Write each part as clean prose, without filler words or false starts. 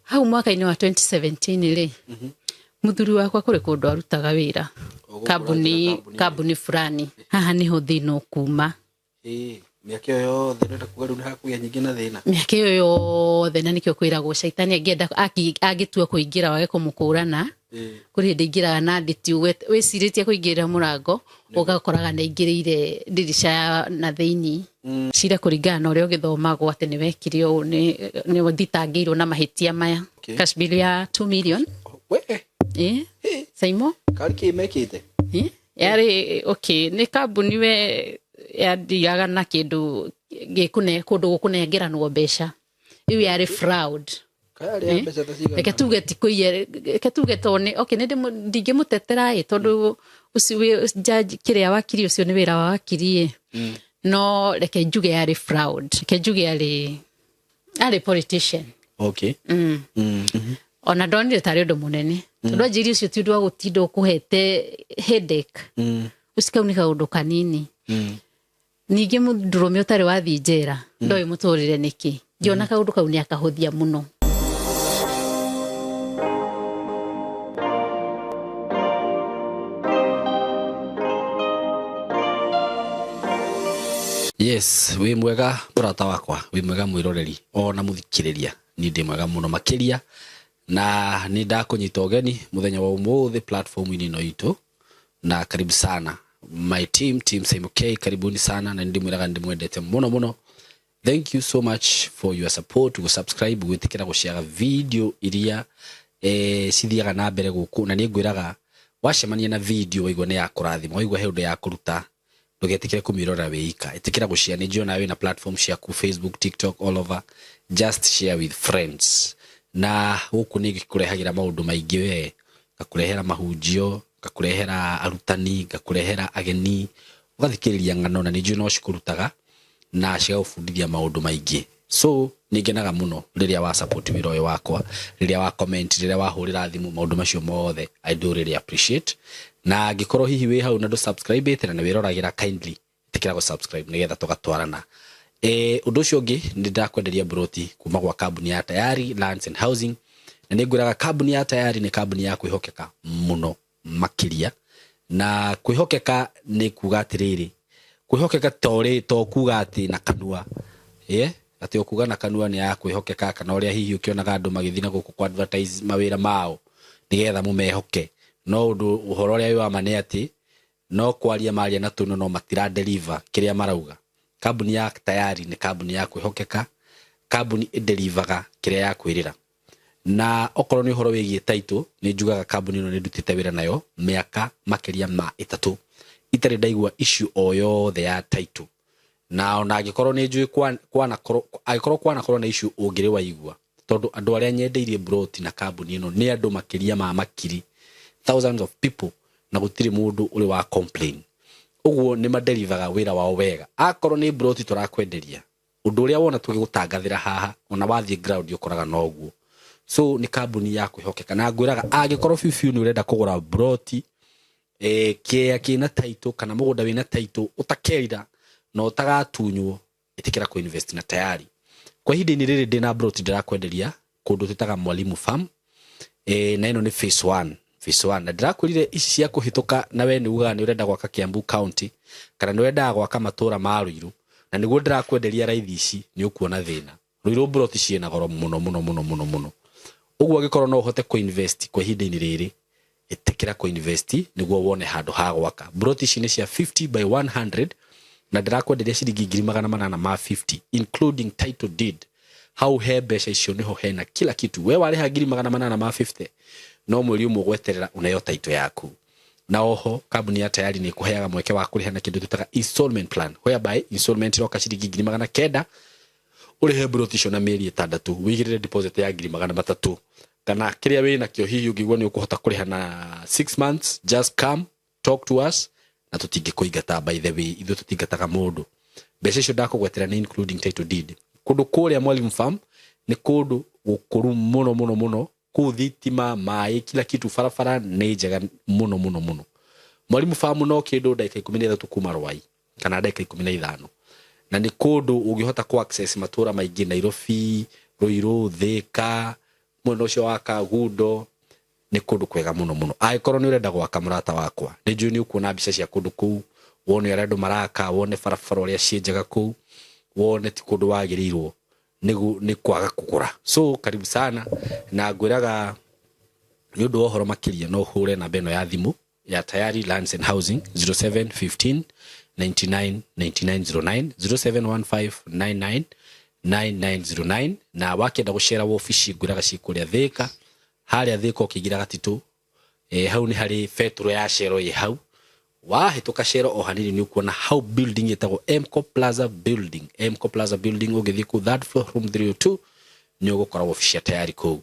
hau mwaka-inĩ wa 2017 ri muthuri wakwa kuri kundu arutaga wira kambuni fulani haha niho thina kuma miaka yothe nenda kugaru na hakuya nyingi na thina miaka yothe na nikio kwiragwo shaitani angienda agitua kuingira wage kumukurana kuri hindi ingira na nditi wiciritie kuingira murango ugakoraga na ingirire dirisha na theini cira kuringana na uria ugithomagwo ati ni wekire u ni thitangirwo na mahitia maya cash bill ya 2 million Saimo kari kimekite yari okay ni kambuni we yadiaga na kindu gikune kundu gukunengeranwo mbeca iu yari fraud kari mbeca taciga Ketuge tikuye ketuge tone okay ndingimutetera tondu uci judge kiria wakiri ucio ni wira wa wakiri no reke njuge yari fraud reke njuge yari politician okay ona ndonire tari undu munene tondu njiri ucio ti undu wa gutindo kuhete headache usikaunika undu kanini ningi mundurume utari wathi njera ndoi muturire niki ngiona kaundu kau ni akahuthia muno. Yes, we mwega burata wakwa, we mwega mwiroreri ona muthikiriria ni ndi mwega muno makiria na ni ndakunyita ogeni muthenya wa umuthi platform-ini no itu na karibu sana my team Saimo K, karibuni sana na ndi mwiraga ndi mwendete muno. Thank you so much for your support, go subscribe, gwitikira gushare video iria cithiaga na mbere guku na ni ngwiraga wacemania na video waigwa ni ya kurathima waigwa he undu ya kuruta ndugetikire kumirora weika itikira gushare ni jona we na platform ciaku Facebook, TikTok, all over, just share with friends na huku ni gikurehagira maundu maingi we gakurehera mahunjio gakurehera arutani gakurehera ageni ugathikiriria ngano na ni jona cikurutaga na cia ufundithia maundu maingi so ningenaga muno riria wa support wira uyu wakwa riria wa comment riria wa hurira thimu maundu macio mothe I do really appreciate na gikorwo hihi we hau na do subscribe etera na wiroragira kindly tikira go subscribe nigetha tugatwarana undu ucio ungi ndi ndakwenderia broti kuma gwa kambuni ya Tayari Lands and Housing na ningwiraga kambuni ya Tayari ni kambuni ya kwihokeka muno makiria na kwihokeka ni kuga atiriri kwihokeka tore to kuga ati na kanua ati okuga na kanua ni ya kwihokeka kana uria hihi ukionaga andu magithina guku kwa advertise mawira mao nigetha mumehoke no undu uhoro uria wa mane ati no kwaria maria na tuno no matira deliver kiria marauga. Kambuni ya Tayari ni kambuni ya kwihokeka, kambuni deliverga kiria ya kwirira na okorwo ni uhoro wigie title ni njugaga kambuni no ni ndutite wira nayo miaka makiria ma 3 itari ndaigwa issue o yothe ya title na ona agikorwo ni njui kwana na issue ungire waigwa tondu andu aria nyendeirie broti na kambuni ino ni andu makiria ma makiri thousands of people na gutiri mundu uri wa complain uguo ni madeliverga wira wao wega akorwo ni broti turakwenderia undu uria wona tugigutangathira haha ona wathie ground yokoraga no uguo so ni kambuni ya kwihokeka na ngwiraga agikorwo fiu ni urenda kugura broti kina title kana mugunda wina title utakeira no utagatunywo itikira ku invest na Tayari kwa hindi ni riri ndina broti ndirakwenderia kundu tutaga Mwalimu Farm na ino ni phase 1 na ndirakwirire ici cia kuhituka na we ni uga ni urenda gwaka Kiambu County kana ni urenda gwaka matura ma Ruiru na niguo ndirakwenderia raithi ici ni ukuona thina Ruiru broti ciena goro muno uguo gikorwo no uhote ku invest kwa hindi ni riri itikira ku invest niguo wone handu ha gwaka broti ici ni cia 50 by 100 na ndirakwenderia ciringi 850 including title deed how he besha icio niho hena kila kitu we wale ha 850 no mweri umwe gweterera unayo title yaku na oho kambuni ya Tayari ni kuheaga mweke wa kuriha na kindu tutaga installment plan whereby installment roka ciringi 900 urihe broti icio na mieri 6 wigirire deposit ya 300 kana kiria we na kio hihi ungigwa ni ukuhota kuriha na 6 months just come talk to us na tutingikuigata by the way ithu tutingataga mundu mbeca icio ndakugwetera ni including title deed kundu kuria Mwalimu Farm ni kundu gukuru muno kuthitima mai kila kitu farafara ni njega muno Mwalimu Farm no kindu dakika 13 kuma Rwai kana dakika 15 na ni kundu ungihota ku access matura maingi Nairobi Ruiru Thika mwena ucio wa Kagundo ni kundu kwega muno aikorwo ni urenda gwaka murata wakwa ni njui ni ukuona mbica cia kundu kuu wone arendu maraka wone barabara uria cienjaga kuu wone ti kundu wagirirwo ni kwaga kugura so karibu sana na ngwiraga ni undu ohoro makiria no hure na beno ya thimu ya Tayari Lands and Housing 0715 99 9909 0715 999909 na wakenda gushera wo office ngwiraga cikuria Thika haria Thika ukigira Gatitu hau ni hari Petro ya shero ye hau wahituka shero o hanini ni ukuona how building yetagwo Mco Plaza building ugithi ku that floor room 302 ni ugukora office ya Tayari ku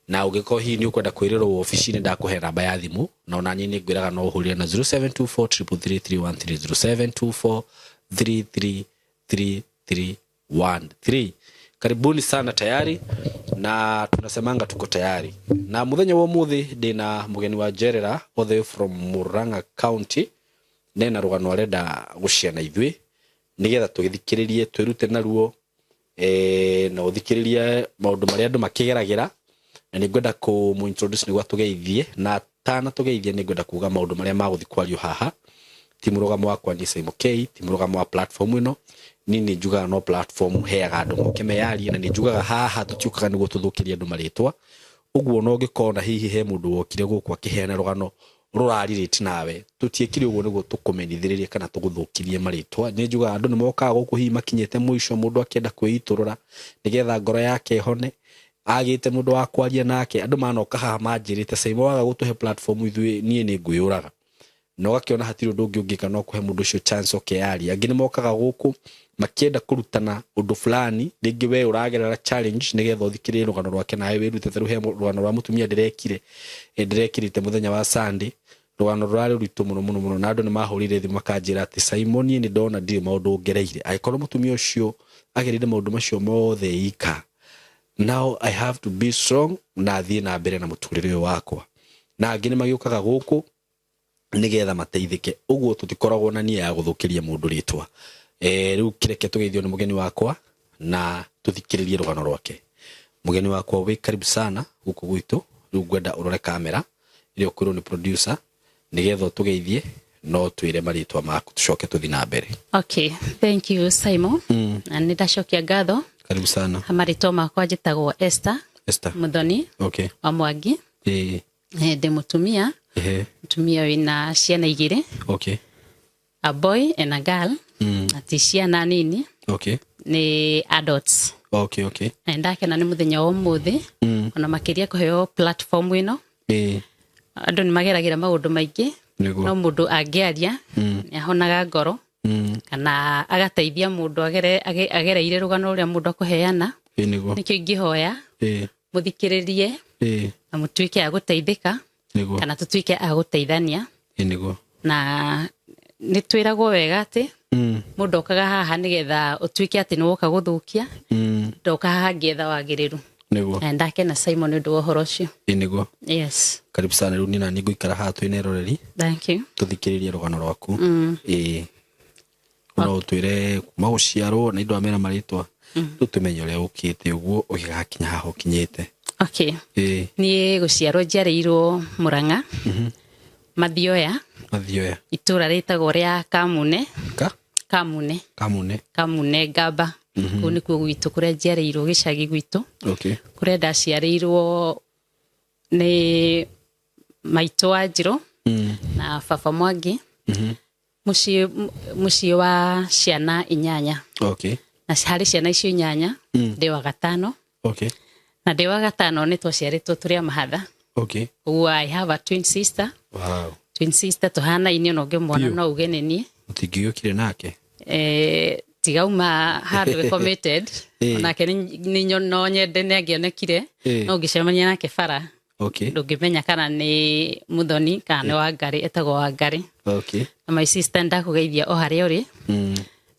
na ugiko hi ni ukwenda kwiriro office ni ndakuhe namba ya thimu na onani ni ngwiraga no uhurire na 0724333313 0724333313 karibuni sana Tayari na tunasemanga tuko tayari na muthenya wa muthi ndina mugeni wa Jerera all the way from Murang'a County nena rugano arenda guciana ithwe nigetha tugithikiririe twirute naruo na uthikiririe maundu maria andu makigeragira na ningwenda ku mu introduce nigwa tugeithie na tana tugeithie ningwenda kuga maundu maria maguthi kwario haha ti murugamo wakwa ni Simon K ti murugamo wa platform ino nini njugaga no platform heaga andu moke meyarie na ni njugaga haha tutiukaga niguo tuthukiria andu maritwa uguo no ngikona hihi he mundu wokire guku akiheana rugano ruraririte nawe tutiekire uguo niguo tukumenithiririe kana tuguthukirie maritwa ni njugaga andu ni mokaga guku hihi makinyete muico mundu akienda kwiiturura nigetha ngoro yake hone agite mundu wa kwaria nake andu manoka haha manjirite Simon waga gutuhe platform ithwe nie ni nguyuraga no gakiona hatiri undu ungika no kuhe mundu ucio chance okearia angine mokaga guku makienda kurutana undu fulani ringi we uragerera challenge nigetha uthikirire rugano rwake nawe wirutete ruhe rugano rwa mutumia ndirekirite muthenya wa Sunday rugano rwari ruitu muno na andu ni mahurire thimu makanjira ati Simon ni ndona ndiri maundu ngereire aikorwo mutumia ucio agerire maundu macio mothe ika now I have to be strong na thie na mbere na muturire wakwa na angine magiukaga guku nigetha mateithike uguo tutikoragwo na nia ya guthukiria mundu ritwa riu kireke tugeithio ni mugeni wakwa na tuthikiririe rugano rwake mugeni wakwa we karibu sana guku gwitu riu ngwenda urore kamera ile ukwirwo ni producer nigetha tugeithie no twire maritwa maku tucoke tuthi na mbere. Okay, thank you Simon. Na nindashokia ngatho. Karibu sana. Amaritwa makwa njitagwo Esther Muthoni. Okay. Wa Mwangi. Ndi mutumia. Mutumia wina ciana igire. Okay. A boy and a girl. Ati ciana nini. Okay. Ni adults. Okay. Ndakena ni muthenya wa muthi. Ona makiria kuheo platform ino. Andu ni mageragira maundu maingi. No mundu angiaria ni ahonaga ngoro kana agateithia mundu agereire rugano uria mundu akuheana nikio ingihoya muthikiririe na mutuike aguteithika kana tutuike aguteithania na nitwiragwo wega ati mundu okaga haha nigetha utuike ati ni woka guthukia ndoka haha ngietha wagiriru na ndakena Simon ndu wohoro cio yes karibu sana riu nina ni nguikara haha twine roreri thank you tuthikiririe rugano rwaku no twire kuma guciarwo na indo amena maritwa tutumenye uria ukite uguo ugigakinya haha ukinyite okay ni guciarwo njareirwo Murang'a Mathioya itura ritagwo ria Kamune Gaba kuni kuo gwitu kuria njareirwo gicagi gwitu kuria ndaciareirwo ni maitu Wanjiru na baba Mwangi muciĩ wa ciana 8 na hari ciana icio 8 ndi wa gatano na ndi wa gatano ni twaciaritwo turi a mahatha I have a twin sister tuhana ini no ngimwana no ugenenie utingiyukire nake tigauma handu committed onake ni no nyende ne angionekire no ngicemania nake bara ndungimenya kana ni Muthoni kana ni Wangari etagwo Wangari na my sister ndakugeithia o haria uri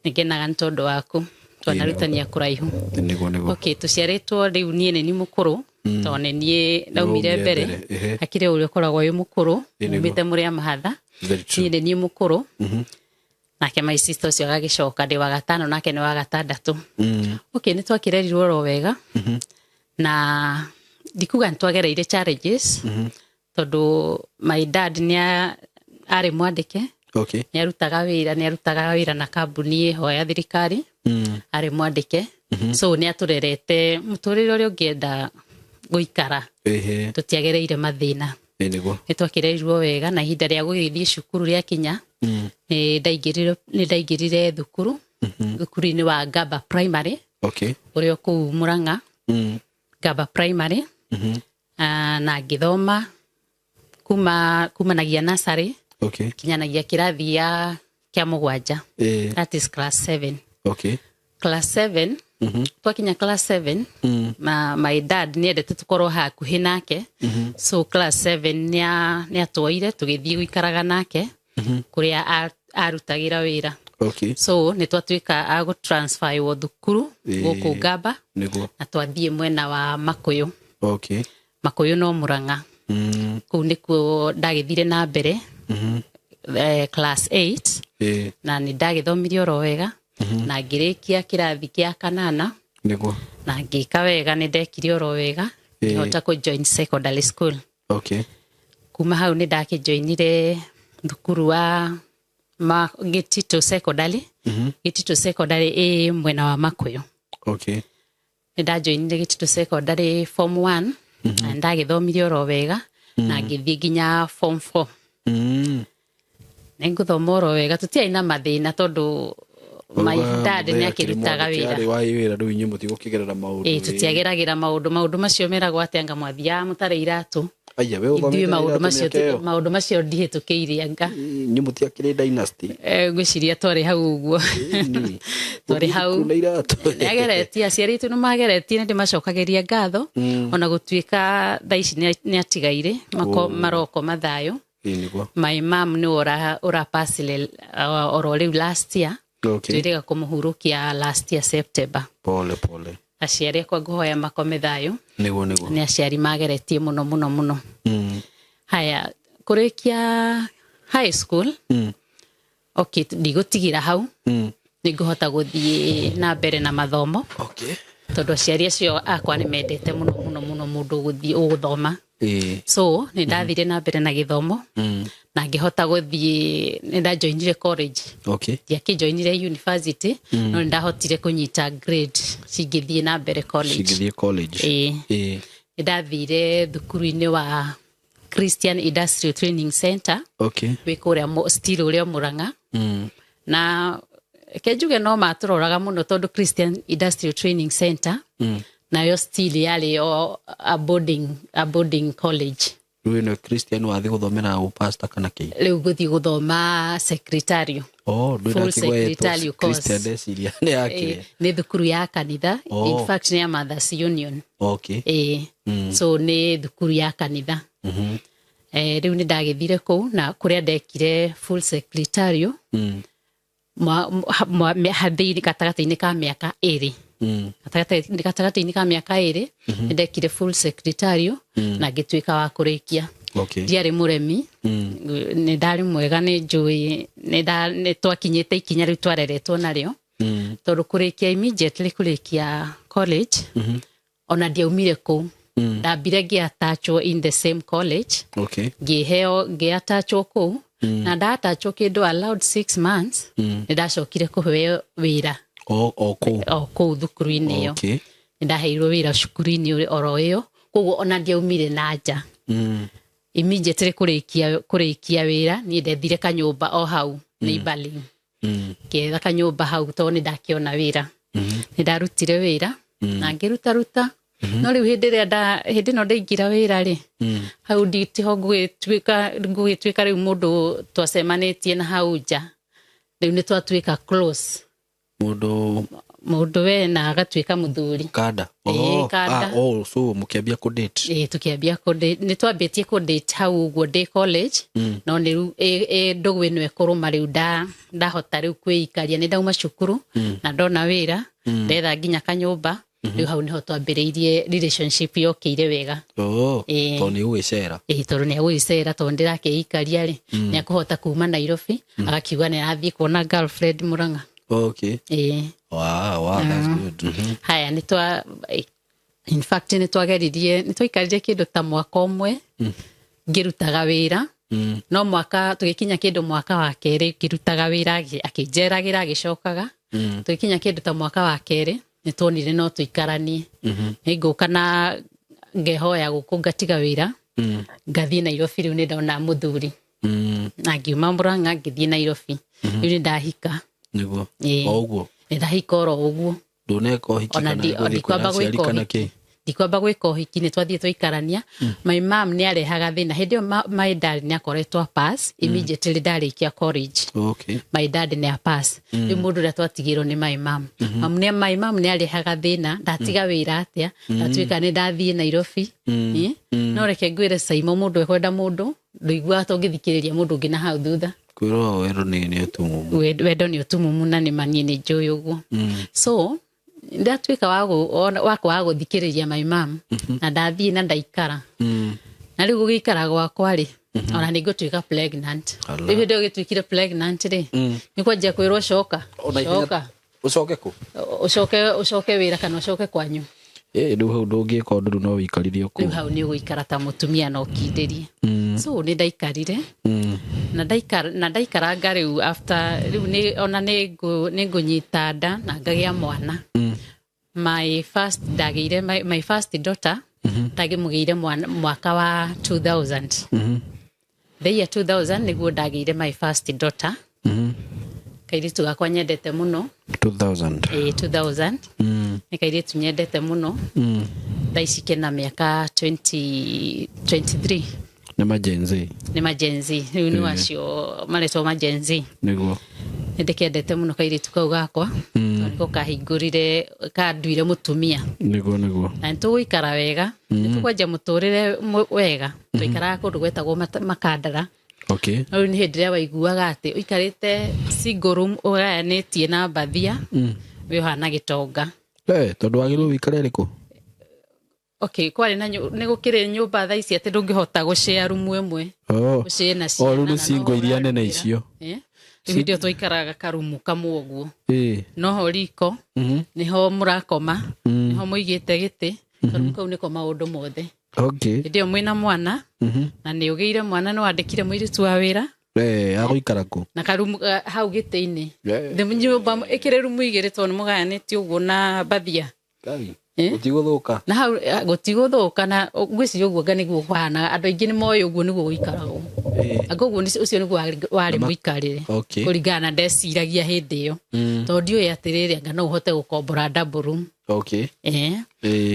nigenaga ntondu waku twanarutania kuraihu okay tuciaritwo riu nie ni mukuru tone nie naumire mbere akire uri koragwo wi mukuru umite muri a mahatha nie ni mukuru nake my sister ucio agagicoka ndi wa gatano nake ni wa gatandatu okay ni twakirerirwo ro wega na ndikuga ntwagereire challenges tondu my dad nia ari mwandike okay ni arutaga wira na kambuni ho ya thirikari ari mwandike so ni aturerete muturire uri ungienda guikara tutiagereire mathina niguo ni twakireirwo wega na ihinda ria gugithie cukuru ria kinya ni ndaingirire thukuru thukuru-ini wa Gaba Primary okay uri ku Murang'a Gaba Primary na ngithoma kumanagia nursery okay kinyanagia kirathi kia mugwanja that is class 7 okay class 7 twakinya class 7 my dad ni endete tukorwo hakuhi nake so class 7 ni atwoire tugithie guikaraga nake kuria arutagira wira okay so ni twatuika ago transfer wo thukuru guku Gaba niguo na twathie mwena wa Makuyu okay Makuyu no Murang'a kuu nikuo ndagithire na mbere class 8 na ni ndagithomirie oro wega na ngirikia kirathi kia 8 niguo na ngika wega ni ndekire oro wega ngihota ku join secondary school okay kuma hau ni ndakijoinire thukuru wa Gitito secondary Gitito secondary mwena wa Makuyu okay ni ndajoinire Gitito secondary form 1 na ndagithomirie oro wega na ngithie nginya form 4 ninguthoma oro wega tutiaina mathina tondu my dad ni akirutaga wira riu inyu mutigo kigerera maundu tutiageragira maundu macio meragwo atenga mwathia mutare iratu aya we uthomete maundu macio ndihitukiire anga inyu mutiakire dynasty ngwiciria twari hau uguo twari hau ageretie aciari tu numageretie ni ndimacokageria ngatho ona gutuika thaici ni atigaire maroko mathayo niguo my mom ni ora pasile oro riu last year okay twirega kumuhurukia last year September pole aciari akwa nguhoya makome thayo niguo ni aciari mageretie muno haya kurikia high school okay ndigutigira hau ninguhota guthie na mbere na mathomo okay tondu aciari acio akwa ni mendete muno mundu guthie uguthoma so ni ndathire na mbere na githomo na ngihota guthie ni ndajoinire college okay ndiakijoinire university no ndahotire kunyita grade cingithie na mbere college ni ndathire thukuru-ini wa Christian Industrial Training Center okay wikuria still uria Murang'a na kejuge no maturoraga muno tondu Christian Industrial Training Center nayo still yali a boarding college riu no Christian wathi guthomera upasta kana ki riu guthi guthoma secretarial full secretarial course Christian deciria ni yake ni thukuru ya kanitha in fact ni ya Mothers Union okay so ni thukuru ya kanitha riu ni ndagithire ku na kuria ndekire full secretarial hathiri gatagati-ini ka miaka 2 gatagati-ini ka miaka 2 ndekire full secretarial na ngituika wa kurikia ndiari muremi ni ndari mwega ni njui ni twakinyite ikinya riu twareretwo nario tondu kurikia immediately kurikia college ona ndiaumire ku ndambire ngiatachwo in the same college ngiheo ngiatachwo ku na ndatachwo kindu allowed 6 months ni ndacokire kuheo wira kuu thukuru-ini iyo ni ndaheirwo wira cukuru-ini oro iyo koguo ona ndiaumire na nja immediately kurikia wira ni ndethire kanyumba o hau neighboring ngietha kanyumba hau tondu ni ndakiona wira ni ndarutire wira na ngirutaruta no riu hindi no ndaingira wira ri hau nditiho ngugituika riu mundu twacemanitie na hau nja riu ni twatuika close mundu we na agatuika muthuri kada so mukiambia ku date tukiambia ku date ni twambitie ku date hau uguo day college no ni riu ndugu ino ekuruma riu ndahota riu kwiikaria ni ndauma cukuru na ndona wira ndetha nginya kanyumba riu hau niho twambiriirie relationship yokiire wega to ni uicera tondu ni uicera tondu ndirakeikaria ri ni akuhota kuma Nairobi agakiuga ni athie kuona girlfriend Murang'a okay wow that's good haya in fact nĩ twaikarire kĩndũ ta mwaka ũmwe ngĩrutaga wĩra no mwaka tũgĩkinya kĩndũ mwaka wa kerĩ ngĩrutaga wĩra akĩnjeragĩra agĩcokaga tũgĩkinya kĩndũ ta mwaka wa kerĩ nĩ tuonire no tũikaranie ngũka na ngehoya gũkũ ngatiga wĩra ngathiĩ Nairobi rĩu nĩ ndona mũthuri na ngiuma Murang'a ngĩthiĩ Nairobi rĩu nĩ ndahika nĩguo o ũguo nĩ ndahika oro ũguo ndũneka ũhiki kana gũthiĩ kwĩna aciari kana kĩ ndikwamba gwĩka ũhiki nĩ twathiĩ twaikarania my mom nĩ arehaga thĩna hĩndĩ ĩyo my dad nĩ akoretwo pass immediately ndarĩkia college my dad nĩ a pass rĩu mũndũ ũrĩa twatigĩrwo nĩ my mom my mom nĩ arehaga thĩna ndatiga wĩra atĩa ndatuĩka nĩ ndathiĩ Nairobi no reke ngwĩre Saimo mũndũ ekwenda mũndũ ndũiguaga ta ũngĩthikĩrĩria mũndũ ũngĩ na hau thutha kwĩrwo wendo nĩ ũtumumu wendo nĩ ũtumumu na nĩ mani nĩ njũĩ ũguo so ndatuĩka wa gũthikĩrĩria my mom na ndathiĩ na ndaikara na rĩu gũgĩikara gwakwa rĩ ona nĩ ngũtuĩka pregnant rĩu hĩndĩ ĩyo gĩtuĩkire pregnant rĩ nĩ kwanjia kwĩrwo coka ũcoke kũ ũcoke wĩra kana ũcoke kwanyu rĩu hau ndũngĩka ũndũ no ũikarire kũ rĩu hau nĩ ũgũikara ta mũtumia na ũkindĩrie so nĩ ndaikarire na ndaikaranga rĩu after rĩu ona nĩ ngũnyita nda na ngagĩa mwana my first daughter ndagĩmũgĩire mwaka wa 2000 the year 2000 nĩguo ndagĩire my first daughter kairitu gakwa nyendete mũno 2000 nĩ kairitu nyendete mũno ndaicike na mĩaka 23 nĩ majenzi rĩu nĩ wacio maretwo majenzi nĩguo nĩ ndĩkendete mũno kairitu kau gakwa nĩko kahingũrire kanduire mũtumia nĩguo na nĩtũgũikara wega nĩtũkwenja mũtũrĩre wega tũikaraga kũndũ gwetagwo Makandara rĩu nĩ hĩndĩ ĩrĩa waiguaga atĩ ũikarĩte single room ũgayanĩtie na mbathia wĩ ũhana gĩtonga tondũ wagĩrĩirwo ũikare rĩkũ kwarĩ na nĩ gũkĩrĩ nyũmba thaa ici atĩ ndũngĩhota gũshare room ĩmwe gũshare na ciana rĩu nĩ single iria nene icio rĩu hĩndĩ ĩyo twaikaraga karumu kamwe ũguo noho riko nĩho mũrakoma nĩho mũigĩte gĩtĩ karumu kau nĩko maũndũ mothe hĩndĩ ĩyo mwĩna mwana na nĩ ũgĩire mwana nĩ wandĩkire mũirĩtu wa wĩra agũikara kũ na karumu hau gĩtĩ-inĩ nyũmba ĩkĩrĩ rumu igĩrĩ tondũ nĩ mũgayanĩtie ũguo na mbathia gũtigũthũka na hau gũtigũthũka na ngwĩciria ũguo nĩguo kũhana andũ aingĩ nĩ moĩ ũguo nĩguo gũikaragwo ũguo ũcio nĩguo warĩ mũikarĩre kũringana na ndeciragia hĩndĩ ĩyo tondũ ndiũĩ atĩrĩrĩ anga no ũhote gũkombora double room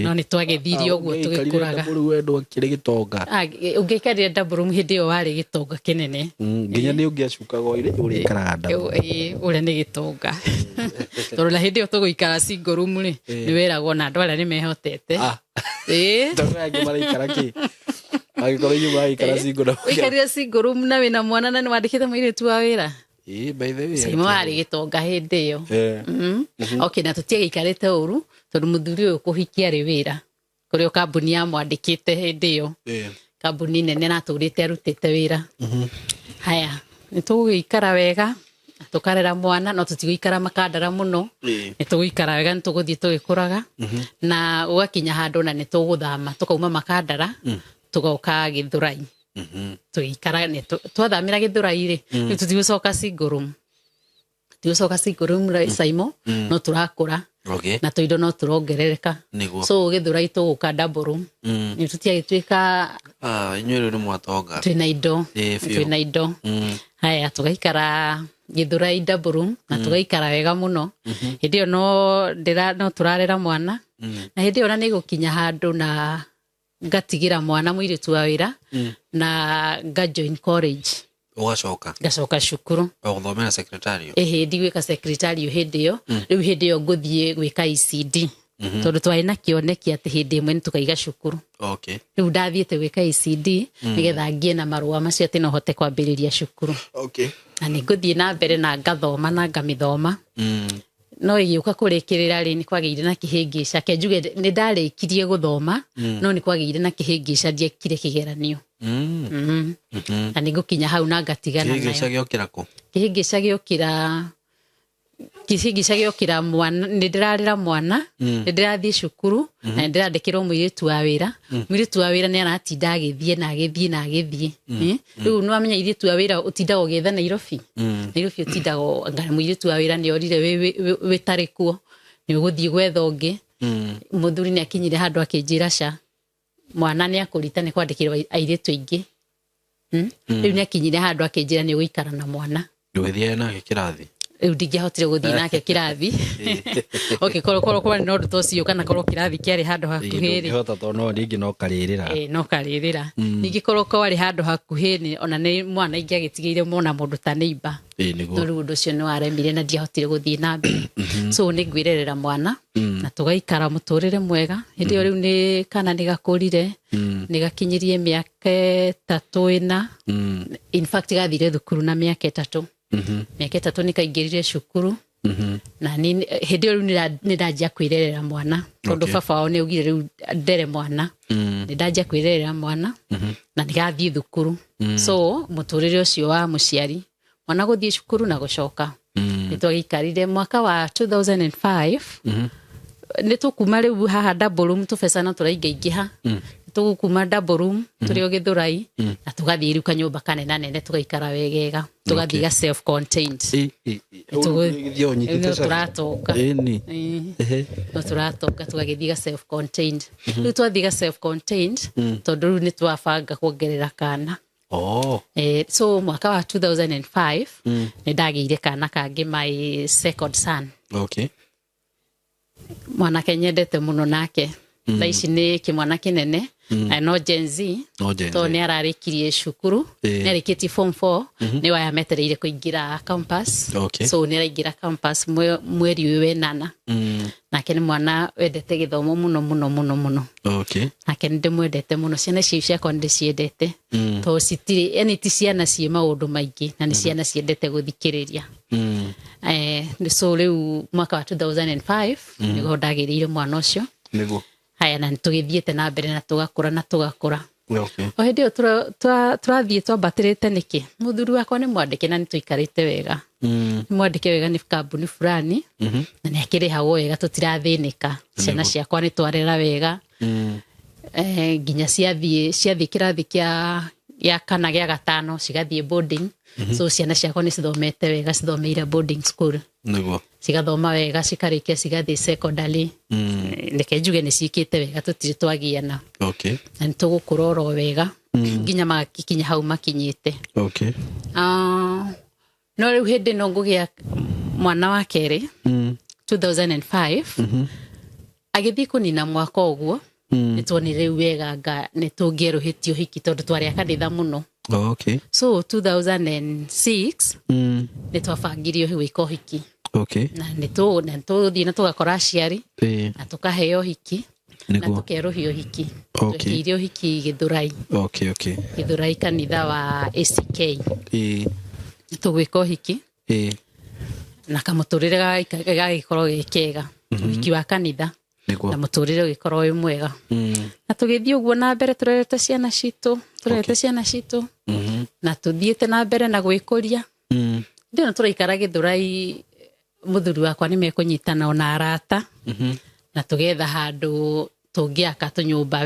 no nĩ twagĩthirie ũguo tũgĩkũraga ũngĩikarire double room hĩndĩ ĩyo warĩ gĩtonga kĩnene nginya nĩ ũngĩacukaga ũrĩikaraga double ũrĩa nĩ gĩtonga tondũ na hĩndĩ ĩyo tũgũikara single room rĩ nĩ wĩragwo na andũ arĩa nĩ mehotete tondũ angĩ maraikara kĩ agĩkorwo inyuĩ maraikara single room ũikarire single room na wĩna mwana na nĩ wandĩkĩte mũirĩtu wa wĩra by the way Saimo arĩ gĩtonga hĩndĩ ĩyo na tũtiagĩikarĩte ũru tondũ mũthuri ũyũ kũhikia arĩ wĩra kũrĩa kambuni yamwandĩkĩte hĩndĩ ĩyo kambuni nene natũrĩte arutĩte wĩra haya nĩ tũgũgĩikara wega tũkarera mwana no tũtigũikara Makandara mũno nĩ tũgũikara wega nĩ tũgũthiĩ tũgĩkũraga na ũgakinya handũ na nĩ tũgũthama tũkauma Makandara tũgoka Gĩthũrai tũgĩikara twathamĩra Gĩthũrai rĩ rĩu tũtigũcoka single room Saimo no tũrakũra na tũindo no tũrongerereka so Gĩthũrai tũgũka double room nĩ tũtiagĩtuĩka inyuĩ rĩu nĩ mwatonga twĩna indo haya tũgaikara Gĩthũrai double room na tũgaikara wega mũno hĩndĩ ĩyo no tũrarera mwana na hĩndĩ ĩyo ona nĩ gũkinya handũ na ngatigira mwana mũirĩtu wa wĩra na ngajoin college ngacoka cukuru gũthomera secretarial ndigwĩka secretarial hĩndĩ ĩyo rĩu hĩndĩ ĩyo ngũthiĩ gwĩka ECD tondũ twarĩ na kĩoneki atĩ hĩndĩ ĩmwe nĩ tũkaiga cukuru rĩu ndathiĩte gwĩka ECD nĩgetha ngĩe na marũa macio atĩ no hote kwambĩrĩria cukuru na nĩ ngũthiĩ na mbere na ngathoma na ngamĩthoma no ĩgĩũka kũrĩkĩrĩra rĩ nĩ kwagĩire na kĩhĩngĩca kenjuge nĩ ndarĩkirie gũthoma no nĩ kwagĩire na kĩhĩngĩca ndiekire kĩgeranio na nĩ ngũkinya hau na ngatigana nayo kĩhĩngĩca gĩokĩra kũ kĩhĩngĩca gĩokĩra gicagio kira mwana ni ndirarira mwana ni ndirathie cukuru na ndirandikirwo muiritu wa wira muiritu wa wira ni aratinda agithie na agithie riu no amenya iritu wa wira utindaga ugetha Nairobi Nairobi utindaga ngara muiritu wa wira ni orire witarikuo ni uguthie gwetha ungi muthuri ni akinyire handu akinjira ca mwana ni akurita ni kwandikirwa airitu ingi riu ni akinyire handu akinjira ni guikara na mwana ndwithie nake kirathi ndingihotire guthii nake kirathi okay korwo no ndutocio kana korwo kirathi kiari handu hakuhi ri hota to no ringi no karirira no karirira ningi korwo kwari handu hakuhi ni ona ni mwana ingi agitigeire mona mundu ta neighbor niguo riu undu ucio ni waremire na ndihotire guthii na mbere so ni ngwirerera mwana na tugaikara muturire mwega hindi yo riu ni kana ni gakurire ni gakinyirie miaka 3 ina in fact gathire thukuru na miaka 3 miaka 3 nikaingirire cukuru na ni hindi riu ni ndajia kwirerera mwana tondu baba wao ni ugire riu ndere mwana ni ndajia kwirerera mwana na nigathie thukuru so muturire ucio wa muciari mwana guthie cukuru na gucoka nitwagikarire mwaka wa 2005 nitukuma riu haha double room tubecana turaingaingiha tugukuma double room turi o Githurai na tugathie riu kanyumba kanena nene tugaikara wegega tugathie ga self contained no turatoka no turatoka tugagithie ga self contained riu twathie ga self contained tondu riu nitwabanga kuongerera kana so mwaka wa 2005 ni ndagiire kana kangi my second son mwana kenyendete muno nake thaici ni kimwana kinene no Gen Z to ni ararikirie cukuru ni arikitie form 4 ni waya metereire kuingira campus so ni araingira campus mweri uyu nana nake ni mwana wendete githomo muno nake ndi mwendete muno ciana cia konde ciendete to citiri eni ti ciana cie maundu maingi na ni ciana ciendete guthikiriria ni so riu mwaka wa 2005 nigo ndagirire mwana ucio niguo haya na tugithiete na mbere na tugakura o hindi yo turathie twambatirite niki muthuri wakwa ni mwandike na nituikarite wega mwandike wega ni kambuni fulani na ni akirihawo wega tutirathinika ciana ciakwa ni twarera wega nginya ciathie kirathi ya kana gya gatano cigathie boarding so ciana ciakwa ni cithomete wega cithomeire boarding school niguo cigathoma wega cikarikia cigathie secondary ndeke njuge ni cikite wega tutiri twagiana na nitugukura wega nginya magikinya hau makinyite no riu hindi no ngugia mwana wa keri 2005 agithie kunina mwaka uguo nitwonire riu wega nitungieruhitio hiki tondu twari akanitha muno so 2006 nitwabangirio gwika hiki na nituthie na tugakora aciari na tukaheo hiki na tukeruhio hiki tukirio hiki Githurai Githurai kanitha wa ACK tugwika hiki na kamuturire gagikorwo gikega hiki wa kanitha na muturire ugikorwo wi mwega na tugithie uguo na mbere turete ciana citu na tuthiete na mbere na gwikuria ndio turaikara Githurai muthuri wakwa ni mekunyitana ona arata na tugetha handu tungiaka tunyumba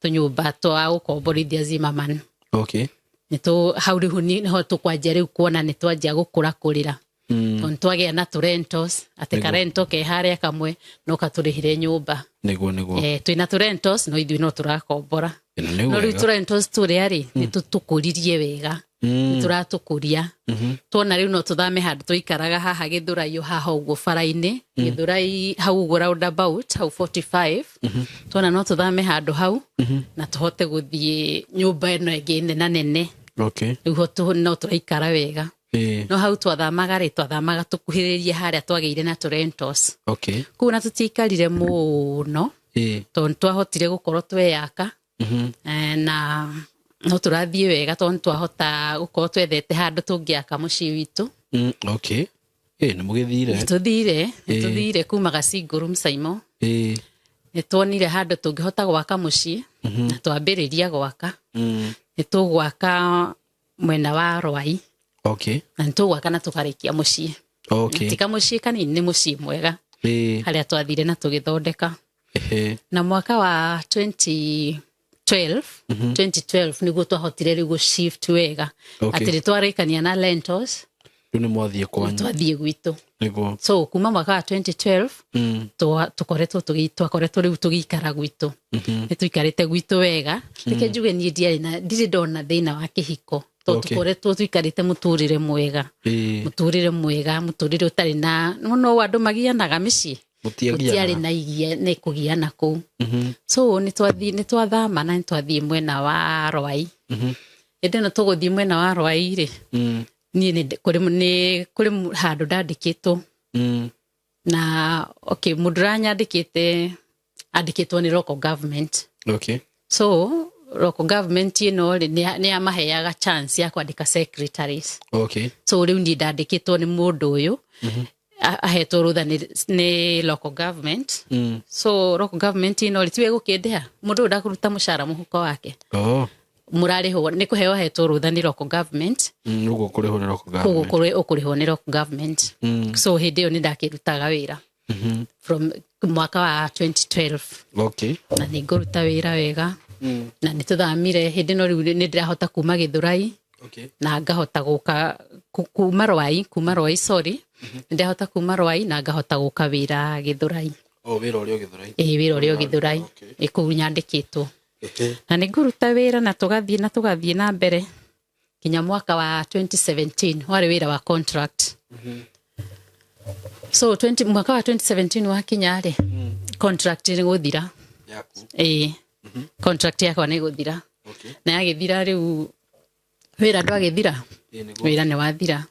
tunyumba twa gukomborithia Zimmerman nitu hauri huni ho tukwanjia riu kuona ni twanjia gukura kurira twagia na rentals ate ka rento ke haria kamwe no katurihire nyumba niguo twina rentals no ithui no turakombora no riu rentals turiari ni tutukuririe wega turatukuria tuona riu no tuthame handu tuikaraga haha Githurai haha uguo faraini Githurai hau uguo roundabout hau 45 tuona no tuthame handu hau na tuhote guthie nyumba eno ingi nene riu ho no turaikara wega no hau twathamaga tukuhiririe haria twageire na rentals kuna tutikarire muno tondu twahotire gukorwo tweyaka na no turathie wega tondu twahota gukorwo twethete handu tungiaka mucii witu ni mugithire tuthire kuma Gacingu Msaimo nitwonire handu tungihota gwaka mucii na twambiriria gwaka nitugwaka mwena wa Rwai na nitugwaka na tukarikia mucii Okay. tika muciĩ kanini nĩ muciĩ mwega harĩa twathire na tũgĩthondeka. Na mwaka wa 2012 nĩguo twahotire rĩu shift wega atĩ nĩ twarĩkania na Lentils rĩu nĩ mwathiĩ kwanyu twathiĩ gwitũ. Nĩguo. So kuma mwaka wa 2012 twakoretwo rĩu tũgĩikara gwitũ. Nĩ tũikarĩte gwitũ wega. Reke njuge niĩ ndirĩ ndona thĩna wa kĩhiko. Tũkoretwo tũikarĩte mũtũrĩre mwega. Mũtũrĩre ũtarĩ na no andũ magianaga mĩciĩ. Gũtiarĩ na igia nĩ kũgiana kũu. So nĩ twathama na nĩ twathiĩ mwena wa Rwai. Hĩndĩ ĩno tũgũthiĩ mwena wa Rwai rĩ, niĩ kũrĩ handũ ndandĩkĩtwo na mũndũ andĩkĩtwo nĩ local government. So local government ĩno nĩ yamaheaga chance ya kwandĩka secretaries. So rĩu niĩ ndandĩkĩtwo nĩ mũndũ ũyũ ahetwo rũtha nĩ local government. So local government ĩno tiwe gũkĩndĩha mũndũ ũyũ ndakũruta mũcara mũhuko wake. Mũrarĩhwo nĩ kũheo hetwo rũtha nĩ local government. Ũguo kũrĩhwo nĩ local government. So hĩndĩ ĩyo nĩ ndakĩrutaga wĩra from mwaka wa 2012. Na nĩ ngũruta wĩra wega. Na nĩ tũthamire hĩndĩ ĩno rĩu nĩ ndĩrahota kuma Gĩthũrai na ngahota gũka kuma Rwai nĩ ndĩrahota kuma Rwai na ngahota gũka wĩra Gĩthũrai. Wĩra ũrĩa Gĩthũrai. Wĩra ũrĩa Gĩthũrai kũu nyandĩkĩtwo. Na nĩ ngũruta wĩra na tũgathiĩ na mbere kinya mwaka wa 2017 warĩ wĩra wa contract. So mwaka wa 2017 wakinya rĩ, contract nĩ gũthira. Contract yakwa nĩ gũthira. Na yagĩthira rĩu wĩra ndwagĩthira. Wĩra nĩ wathira.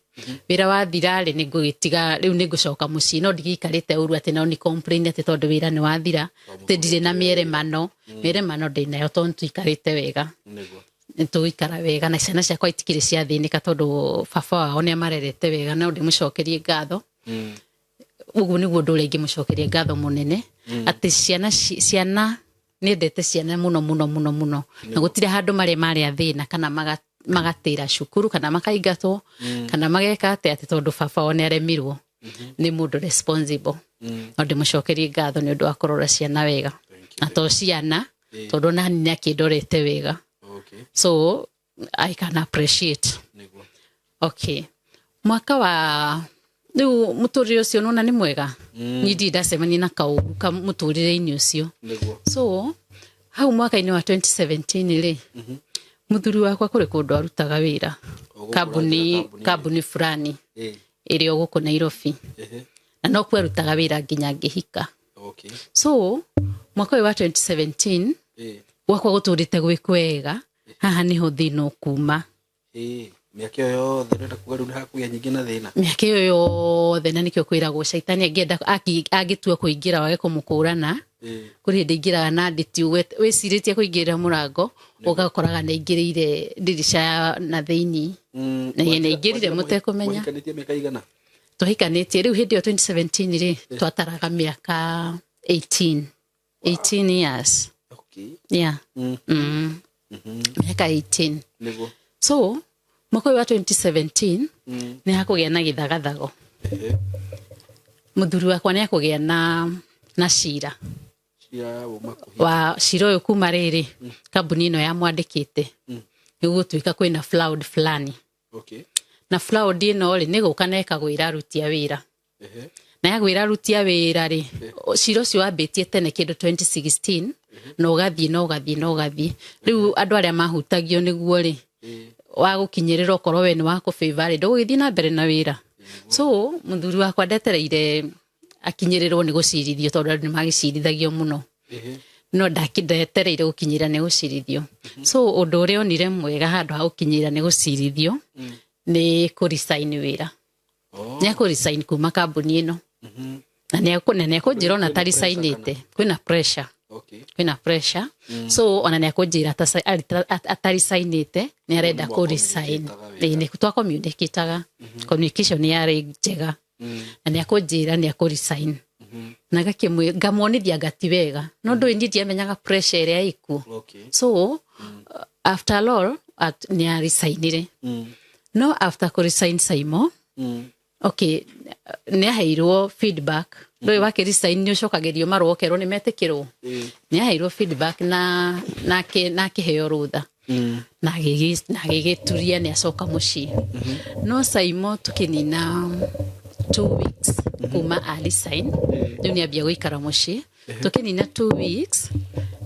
Wĩra wathira rĩ nĩ ngũgĩtiga rĩu nĩ ngũcoka mũciĩ no ndigĩikarĩte ũru atĩ no nĩ complain atĩ tondũ wĩra nĩ wathira atĩ ndirĩ na mĩeremano ndĩnayo tondũ tũikarĩte wega. Nĩ tũgũikara wega na ciana ciakwa itikĩrĩ ciathĩnĩka tondũ baba wao nĩ amarerete wega no ndĩmũcokerie ngatho. Ũguo nĩguo ũndũ ũrĩa ingĩmũcokeria ngatho mũnene atĩ ciana nĩendete ciana mũno na gũtirĩ handũ marĩ athĩna kana magatĩra cukuru kana makaingatwo kana mageka atĩ tondũ baba wao nĩ aremirwo nĩ mũndũ responsible. No ndĩmũcokerie ngatho nĩ ũndũ wa kũrora ciana wega na to ciana tondũ nani nĩ akĩndorete wega. So I can appreciate. Mwaka wa rĩu mũtũrĩre ũcio nona nĩ mwega. Niĩ ndirĩ ndacemania na kaũru ka mũtũrĩre-inĩ ũcio. So hau mwaka-inĩ wa 2017 rĩ, mũthuri wakwa kũrĩ kũndũ arutaga wĩra kambuni fulani ĩrĩ o gũkũ Nairobi. Na no kuo arutaga wĩra nginya ngĩhika. So mwaka ũyũ wa 2017 gwakwa gũtũrĩte gwĩ kwega. Haha nĩho thĩna ũkuma. Mĩaka ĩyo yothe nĩenda kuga rĩu nĩ hakũgĩa nyingĩ na thĩna. Mĩaka ĩyo yothe na nĩkĩo kwĩragwo caitani angĩtua kũingĩra wage kũmũkũrana. Kũrĩ hĩndĩ aingĩraga na nditi wĩcirĩtie kũingĩrĩra mũrango ũgakoraga nĩ aingĩrĩire ndirica na thĩinĩ. Na nĩ aingĩrire mũtekũmenya. Tũhikanĩtie rĩu hĩndĩ ĩyo 2017 rĩ twataraga mĩaka 18 years. Mĩaka 18. So mwaka wa 2017 nĩ hakũgĩa na gĩthagathago. Mũthuri wakwa nĩ akũgĩa na cira wa cira ũyũ kuma rĩrĩ kambuni ĩno yamwandĩkĩte nĩgũtuĩka kwĩna fraud fulani. Na fraud ĩno rĩ nĩ gũka na ĩkagwĩra aruti a wĩra. Na yagwĩra aruti a wĩra rĩ cira ũcio wambĩtie tene kĩndũ 2016 na ũgathiĩ. Rĩu andũ arĩa mahutagio nĩguo rĩ wa gũkinyĩrĩra okorwo we nĩ wa kũbĩva rĩ ndũgũgĩthiĩ na mbere na wĩra. So mũthuri wakwa ndetereire akinyĩrĩrwo nĩ gũcirithio tondũ andũ nĩ magĩcirithagio mũno. No ndetereire gũkinyĩra nĩ gũcirithio. So ũndũ ũrĩa onire mwega handũ ha gũkinyĩra nĩ gũcirithio nĩ kũresign wĩra. Nĩ akũresign kuma kambuni ĩno. Na nĩ akũnjĩra ona atarisainĩte kwĩna pressure. Kwĩna pressure. So ona nĩ akũnjĩra atarisainĩte nĩ arenda kũresign. Nĩ twa communicataga. Communication yarĩ njega. Na nĩ akũnjĩra nĩ akũresign. Na ngamuonithia ngati wega. No ndũĩ niĩ ndiamenyaga pressure ĩrĩa ĩkuo. So after all nĩ aresignire. No after kũresign Saimo okay nä aheirwo feedback ndå wake resign nä å cokagerio marå okerwo nä metä rwo nä aheirwo feedback na kä heo rutha na gä gä turia nä acoka må ciä no Saimo tå kä nina 2 weeks kuma resign rä u nä ambia gå ikara må ciä tå kä nina 2 weeks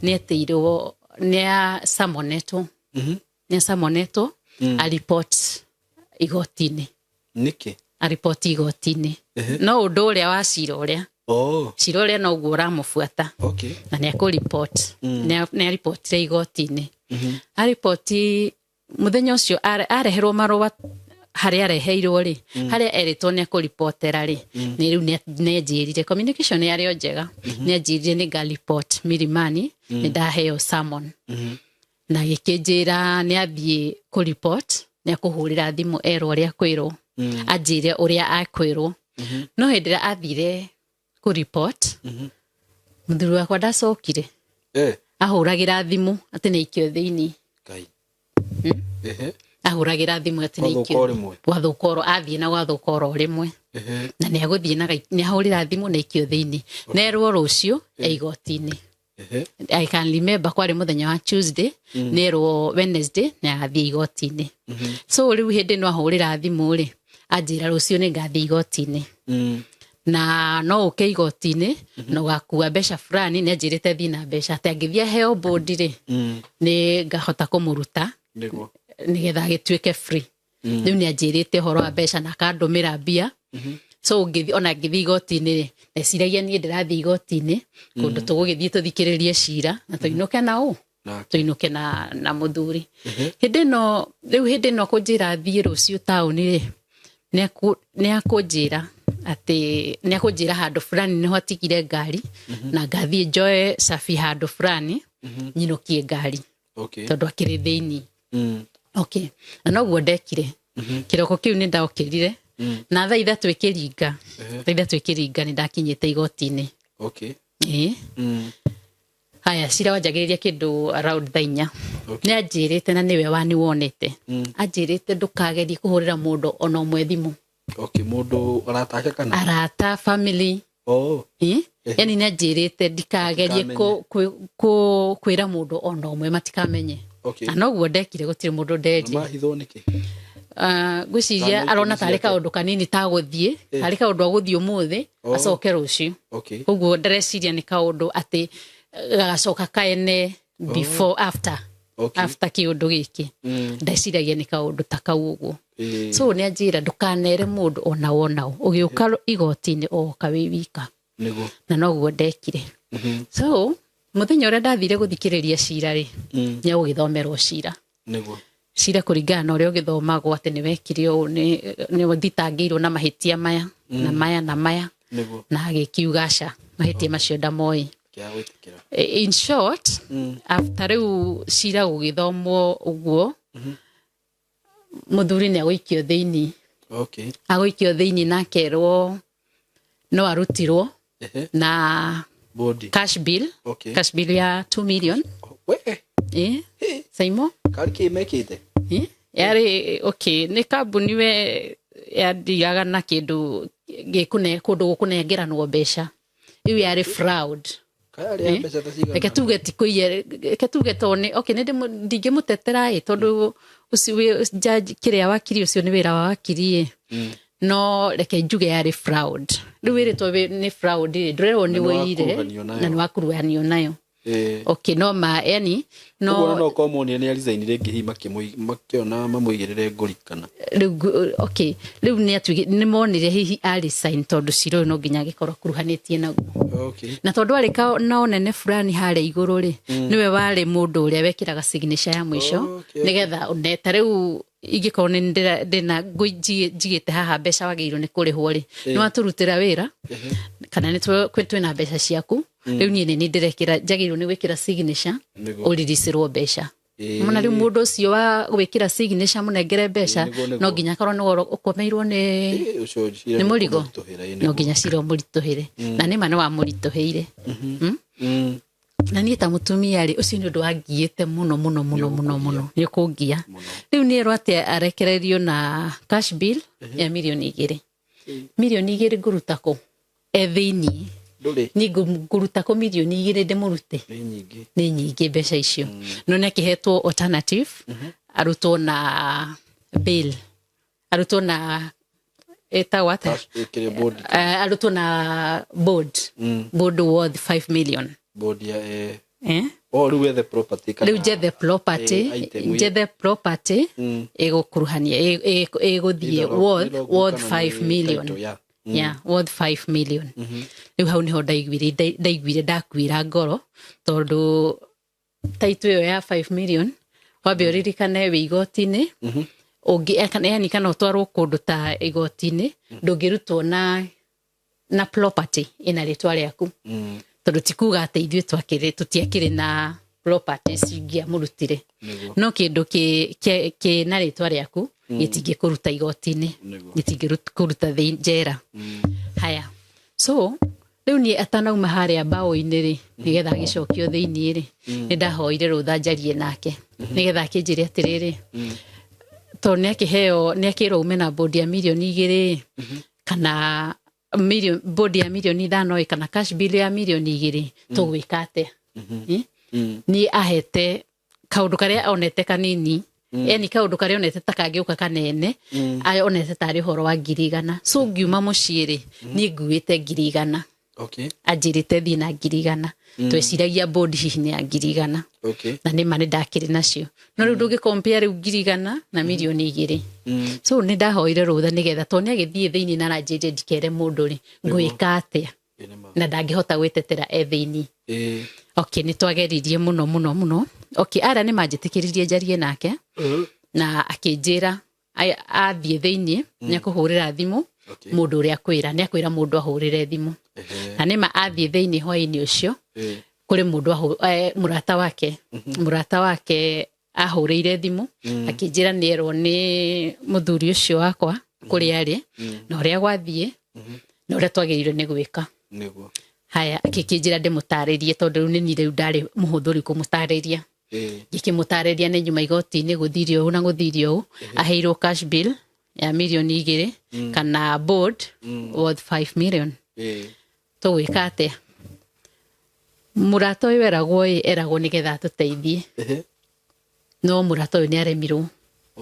nä eteirwo nä asamonetwo a report igoti-inä niki a report igoti-inä no å ndå å rä a wa cira å rä a cira å rä a no guo å ramå buata na nä akå report nä aripotire igoti-inä aripoti må thenya å cio areherwo marå harä areheirwo rä harä a erätwo nä akå ripotera rä nä rä u nä njä rire communication yarä o njega nä anjä rire nä ngaripot Milimani nä ndaheo summon na gä kä njä ra nä athiä kå report nä akå hå rä ra thimå erwo å rä a kwä rwo anjä re å rä a akwä rwo no hä ndä ä rä a athire kå report må thuri wakwa ndacokire ahå ragä ra thimå atä nä ikio thä inä ahå ragä ra thimå atä nä ikio gwathå korwo athiä na gwathå korwo rä mwe na nä agå thiä nä ahå rä ra thimå na ikio thä inä nerwo rå cio eigoti-inä I can remember kwarä må thenya wa Tuesday nerwo Wednesday na athiä igoti-inä so rä u hä ndä no ahå rä ra thimå rä anjä ra rå cio nä ngathiä igoti-inä na no å kä igoti-inä na å gakua mbeca fulani nä anjä rä te thiä na mbeca atä angä thiä heo bondi rä nä ngahota kå må ruta nä getha agä tuä ke free rä u nä anjä rä te horo wa mbeca na akandå mä ra mbia so ona ngä thiä igoti-inä rä ndeciragia niä ndä rathiä igoti-inä kå ndå tå gå gä thiä tå thikä rä rie cira na tå inå ke na å tå inå ke na må thuri hä ndä no rä u hä ndä no kå njä ra thiä rå cio taåni rä nä akå njä ra atä nä akå njä ra handå fulani nä ho atigire ngari na ngathiä njoe cabi handå fulani nyinå kie ngari tondå akä rä thä inä na noguo ndekire kä roko kä u nä ndaokä rire na thaa ithatå ä kä ringa nä ndakinyä te igoti-inä haya cira wanjagä rä ria kä ndå around thaa 4 nä anjä rä te na nä we wanä wonete anjä rä te ndå kagerie kå hå rä ra må ndå ona å mwe thimå mundu aratake kana arata family yani nä anjä rä te ndikagerie kwä ra må ndå ona å mwe matikamenye na noguo ndekire gå tirä må ndå nderie ngwä ciria arona tarä kaå ndå kanini ta gå thiä tarä kaå ndå agå thiä å må thä acoke rå cio koguo ndereciria nä kaå ndå atä gagacoka kaene before after kä å ndå gä kä ndeciragia nä kaå ndå ta kau å guo so nä anjä ra ndå kanere må ndå ona wonao å gä å ka igoti-inä oka wä wika na noguo ndekire so må thenya å rä a ndathire gå thikä rä ria cira rä nä agå gä thomerwo cira cira kå ringana na å rä a å gä thomagwo atä nä wekire å nä thitangä irwo na mahä tia maya na maya na maya na agä kiuga ca mahä tia macio ndamoä in short after rä u cira gå gä thomwo å guo må thuri nä agå ikio thä inä agå ikio thä inä na akerwo no arutirwo na cash bill ya 2 million Saimo kariki mekite yarä nä kambuni we yandiaga na kä ndå kå ndå gå kå nengeranwo mbeca rä u yarä fraud reke tuge ti kuiye reke tuge tone nä ndingä må tetera tondå kä rä a wakiri å cio nä wä ra wa wakiri no reke njuge yarä fraud rä u wä rä two nä fraud ndå rerwo nä wå ire na nä wakuruhanio nayo no ma yani no komoni ni alizaini rĩngĩ hi makiona mamuigĩrĩre ngũri kana rĩu nĩ monire hihi alisign tondũ ciro no nginya gĩkorwo kuruhanĩtie naguo na tondũ arĩ na onene fulani harĩa igũrũ rĩ nĩwe warĩ mũndũ ũrĩa wekĩraga signature ya mũico nĩgetha uneta rĩu ingĩkorwo nĩ ndĩna njigĩte haha mbeca wagĩrĩirwo nĩ kũrĩhwo rĩ nĩ watũrutĩra wĩra kana nĩ twĩna mbeca ciaku rĩu niĩ nĩ ndĩrekĩra njagĩrĩirwo nĩ gwĩkĩra signature ũriricĩrwo mbeca mona rĩu mũndũ ũcio wa gwĩkĩra signature mũnengere mbeca no nginya korwo nĩ ũkomeirwo nĩ mũrigo no nginya cira ũmũritũhĩre na nĩma nĩ wamũritũhĩire na niĩ ta mũtumia rĩ ũcio nĩ ũndũ wangiĩte mũno nĩ ũkũngia rĩu nĩ erwo atĩ arekererio na cash bill ya mirioni 2 milioni 2 ngurutako ethini ni ngurutako milioni 2 ndimurute ni nyingi mbeca icio no ne kihetwo alternative arutwo na bill arutwo na eta what arutwo na board worth 5 million board ya riu the property riu the property igukuruhania iguthie worth 5 million worth 5 million riu hau niho ndaiguire ndakwira ngoro tondu taitu yo ya 5 million wambe uririkane wi igoti-ini ungi yani kana utwarwo kundu ta igoti-ini ndungirutwo na property ina ritwa riaku tondu tikuga ati ithuĩ tutiakire na property cingia murutire no kindu ki na ritwa riaku gitingikuruta igoti-ini gitingikuruta njera haya so riu ni atanauma haria bao-ini ri nigetha gicokio thiini ri ni ndahoire rutha njarie nake nigetha akinjire atiriri to ne akirwo ume na board ya milioni 2 kana board ya milioni 5 kana cash bill ya milioni 2 tugwika atia ni ahete kaundu karia onete kanini yani kaundu karia onete takangiuka kanene onete tari horo wa 100,000 so ngiuma muciiri ni nguite 100,000 ajirite thina 100,000 tweciragia board hihi ni 100,000 na ni mane ndakiri nacio no riu ndugi compare riu 100,000 na milioni 2 so ni ndahoire rutha nigetha to ni agithie thiini na ranjije ndikere mundu ri ngwika atia na ndangihota gwitetera ethiini ni twageririe muno ara ni manjitikiririe njarie nake na akinjira athie thiini ni akuhurira thimu mundu uri akwira mundu ahurire thimu na nima athie thiini hwaini ucio kuri mundu murata wake ahurire thimu akinjira ni erwo ni muthuri ucio wakwa kuri ari na uria gwathie na uria twagirirwe ni gwika haya akikinjira ndimutaririe tondu riu ni riu ndari muhuthuri kumutariria ngikimutariria ni nyuma igoti-ini guthirio u na guthirio aheirwo cash bill ya milioni 2 kana board worth 5 million tugwika atia murata uyu eragwo nigetha tuteithie no murata uyu ni aremirwo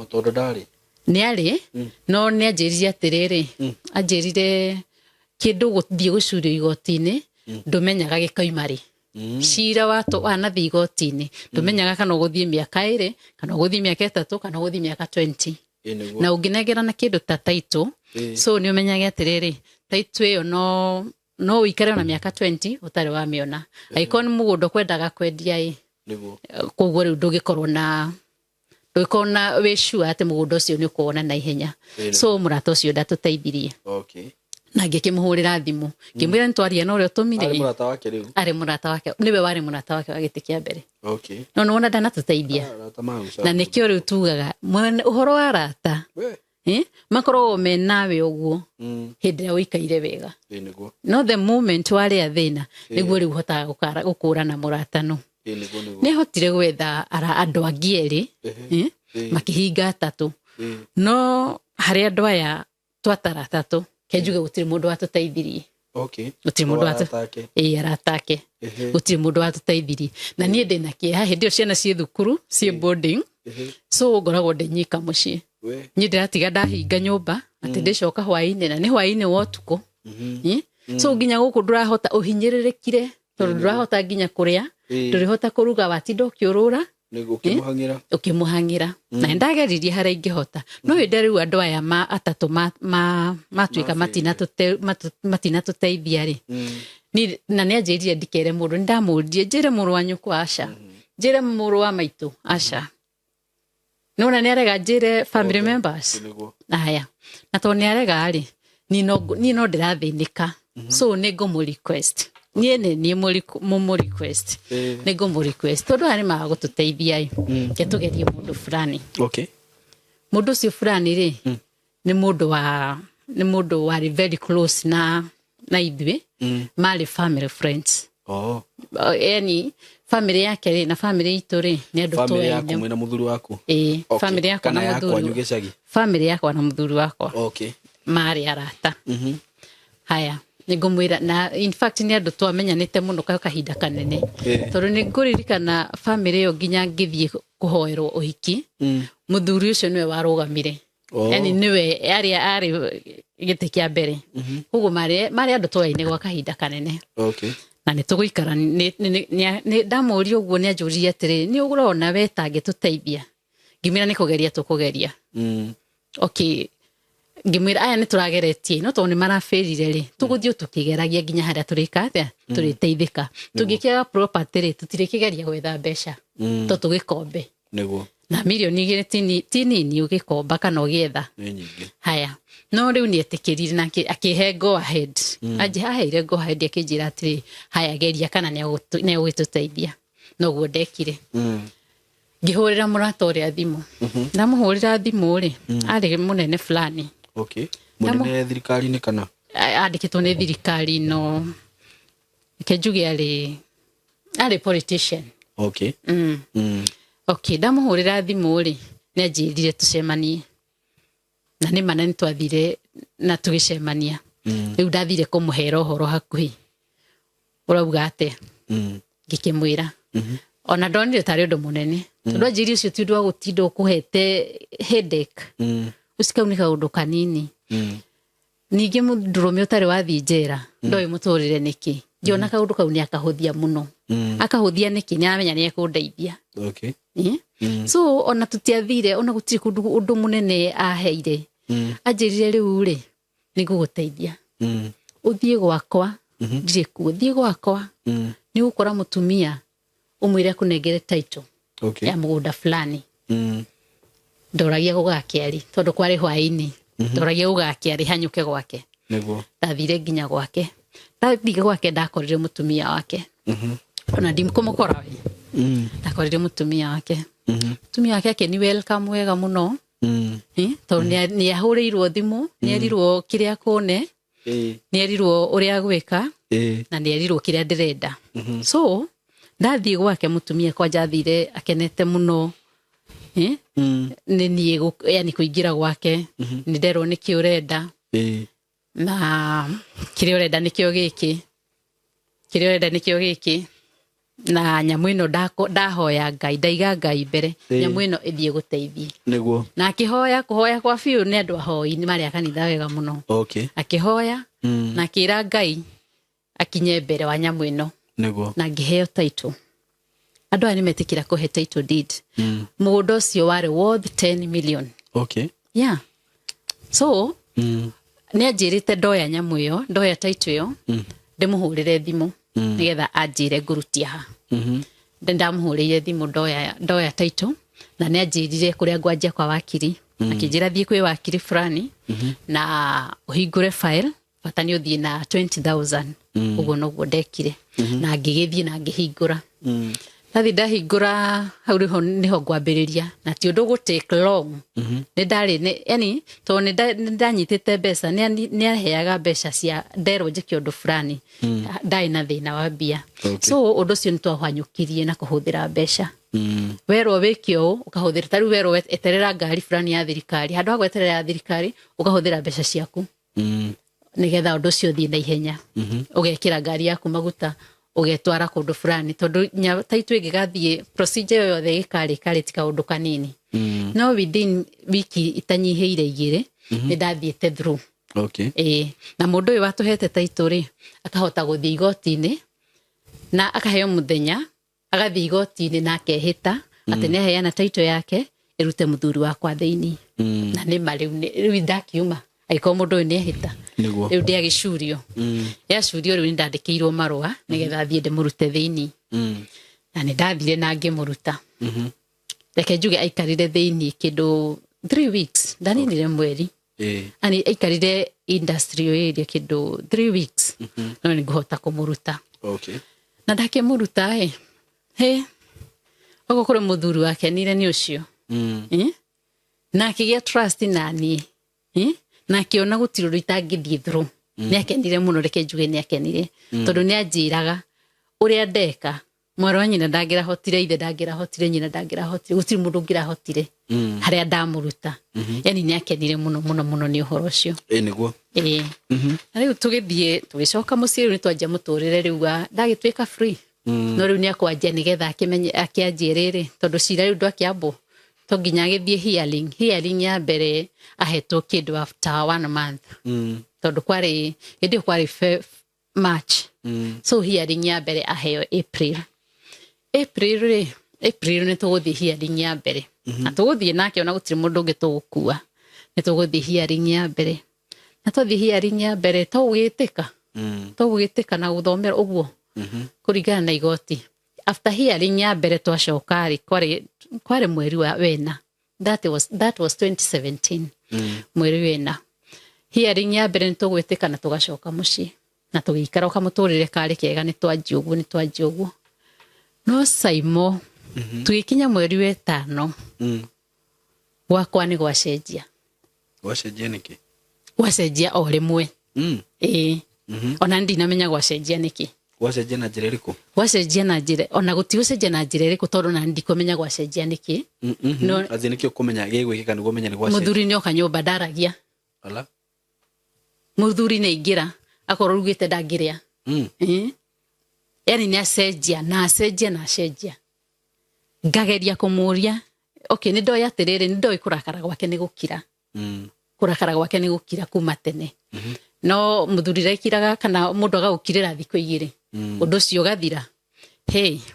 tondu ndari ni ari no ni anjiririe atiriri anjirire kindu guthie gucurio igoti-ini ndumenyaga gikaimari cira wanathi igoti-ini ndumenyaga kana uguthie miaka 2 kana uguthie miaka 3 kana uguthie miaka 20 na unginegera na kindu ta title so ni umenyage atiriri title iyo no wikare na miaka 20 utari wa miona aikoni mugundo kwendaga kwendia koguo riu ndugikorwo na wishua ati mugundo ucio ni ukuona na ihenya so murata ucio ndatuteithirie na ngikimuhurira thimu ngimwira ntwaria no rio tumire ari murata wake niwe wari murata wake wa giti kia mbere no nona ndanatuteithia na nikio riu tugaga uhoro wa rata makoro me nawe uguo hindi wikaire wega no the moment wari athina niguo riu hotaga gukura na murata no ni hotire gwetha andu angieri makihinga 3 no hari andu aya twatara 3 kenjuge gutiri mundu watuteithirie gutiri mundu aratake gutiri mundu watuteithirie na nie ndina kieha hindi ciana cie thukuru cie boarding so ngoragwo ndinyika mucii ni ndiratiga ndahinga nyumba ati ndicoka hwaini na ni hwaini wa utuku so nginya guku ndurahota uhinyiririkire tondu ndurahota nginya kuria ndurihota kuruga watinda ukiurura ukimuhangira na ndageririe haria ingihota no hinde riu andu aya atatu matuika matina tuteithia ri ni na ni anjiririe ndikere mundu ndamuririe njire muru wa nyukwa aca njire muru wa maitu aca no na ni arega njire family members aya na to ni arega ri ni no ndirathinika so ni ngumu request ni mu request ni ngumu request tondu ari maga tuteithia ke tugerie mundu fulani mundu ucio fulani ri ni mundu wa very close na ithui mari family friends yani family yake ri na family itu ri ni andu to family yako mwina muthuri waku family yako na muthuri family yako na muthuri wakwa mari arata haya nigumwira na in fact ni andu twamenyanite muno kahinda kanene tondu niguririkana family yo ginya ngithie kuhoerwo uhiki muthuri ucio niwe warugamire yani niwe ari gite kia mbere hugo mari andu twaine gwa kahinda kanene na nituguikara ni ndamuri uguo ni anjurie atiri ni urona wetange tuteithia ngimira ni kugeria tukugeria ngimwira aya ni turageretie no tondu maraferire ri tuguthio tukigeragia ginya haria turika atia turiteithika tungikiaga property ri tutirikigeria gwetha mbeca to tugikombe niguo na milioni tinini ugikomba kana ugietha haya no riu ni etikirire na akihe go ahead aje haire go ahead akijira atiri haya geria kana ne ugituteithia no guo ndekire ngihurira murata uria thimu ndamuhurira thimu ri ari munene fulani munene thirikari ni kana andikitwo ni thirikari no kejuge ari politician ndamuhurira thimu ri ni anjirire tucemanie na ni manene twathire na tugicemania riu ndathire kumuhera uhoro hakuhi urauga ate ngikimwira ona ndonire tari undu munene tondu anjiri ucio ti undu wa gutinda ukuhete headache usikaunika undu kanini ningi mundurume utari wathi njera ndoi muturire niki ngiona kaundu kau ni akahuthia muno akahuthia niki ni amenya ni ekundeithia so ona tutiathire ona gutiri kundu undu munene aheire anjirire riu ri ni guguteithia uthie gwakwa ndire kuthie gwakwa ni gukora mutumia umwire kunengere title ya mugunda fulani ndoragia gugakiari tondu kwari hwaini ndoragia gugakiari hanyuke gwake niguo ndathire nginya gwake ndathire gwake ndakorire mutumia wake ona ndimkumukora ndakorire mutumia wake mutumia wake ni welcome wega muno tondu ni ahurirwo thimu ni erirwo kiria kone ni erirwo uria gwika na ni erirwo kiria ndirenda so ndathie gwake mutumia kwa jathire akenete muno ni yani kuingira gwake ni nderwo ni kiurenda na kiria urenda ni kio giki na nyamu ino ndahoya Ngai ndaiga Ngai mbere nyamu ino ithie guteithie niguo na akihoya kuhoya kwa fiu ni andu ahoi ni mari akanitha wega muno akihoya na akira Ngai akinye mbere wa nyamu ino niguo na ngiheo title andu ani metikira kuhe title deed mugunda ucio wari worth 10 million so ni anjirite ndoya nyamu iyo ndoya title iyo ndimuhurire thimu nigetha anjire ngurutia ha ndamuhurire thimu ndoya title na ni anjirire kuria ngwanjia kwa wakiri akijira thie kwi wakiri fulani na uhingure file bata ni uthie na 20,000 uguo noguo ndekire na ngigithie na ngihingura ndathi ndahingura hau niho ngwambiriria na ti undu gu take long ni ndari yani to ni ndanyitite mbeca ni aheaga mbeca cia ndero njiki undu fulani ndai na thina wa mbia so undu cio ni twahwanyukirie na kuhuthira mbeca wero wikio ukahuthira tari wero eterera ngari fulani ya thirikari handu ha gweterera ya thirikari ukahuthira mbeca ciaku nigetha undu cio thie na ihenya ugekira ngari yaku maguta ugetwara kundu fulani tondu title ingigathie procedure yothe ikari tika undu kanini no within wiki itanyiheire 2 ni ndathiete through na mundu uyu watuhete title ri akahota guthie igoti-ini na akaheo muthenya agathie igoti-ini na akehita ati ni aheana title yake irute muthuri wakwa thiini na ni mari riu ndakiuma aiko mundu ni ehita riu ndiagicurio yacurio riu ndandikirwo marua nigetha thie ndimurute thiini na ni ndathire na ngimuruta reke njuge aikarire thiini kindu 3 weeks ndaninire mweri ani aikarire industrial area kindu 3 weeks no ni nguhota kumuruta na ndakimuruta ogo kuri muthuri wake nire ni ucio na akigia trust na ni na kiona gutiro ritangithie through ni akenire muno reke njuge ni akenire tondu ni anjiraga uria ndeka mwaro wa nyina ndangirahotire ithe ndangirahotire nyina ndangirahotire gutiri mundu ngirahotire haria ndamuruta yani ni akenire muno ni uhoro ucio niguo riu tugithie tugicoka mucii ni twanja muturire riu ndagitwika free no riu ni akwanjia nigetha akianjie riri tondu cira riu ndwakiambo to nginya agithie hearing ya mbere ahetwo kindu after 1 month tondu kwari March so hearing ya mbere aheo April ni tuguthie hearing ya mbere na tuguthie nake ona gutiri mundu ungi tugukua ni tuguthie hearing ya mbere na tuthie hearing ya mbere tugitika na guthomera uguo kuringana na igoti after hearing ya mbere twacokari kwari mweri wa wena that was 2017 mweri wena hearing ya mbere ni tugwitika na tugacoka mucii na tugikara kamuturire kari kega ni twanji uguo no saimo tugikinya mweri wa 5 gwakwa ni gwacenjia niki gwacenjia o rimwe ona ndinamenya gwacenjia niki gwacenjia na njira iriku gwacenjia na njira ona gutiucenjia na njira iriku tondu na ndikomenya gwacenjia niki no athi niki ukumenya gigwikika niguo menya ni gwacenjia muthuri ni okanyumba ndaragia ala muthuri ni ingira akorwo rugite ndangiria yani ni acenjia ngageria kumuria okay ni ndoya atiriri ni ndoi kurakara gwake ni gukira kuma tene no muthuri rekiraga kana mundu agukirira thiko igiri undu cio gathira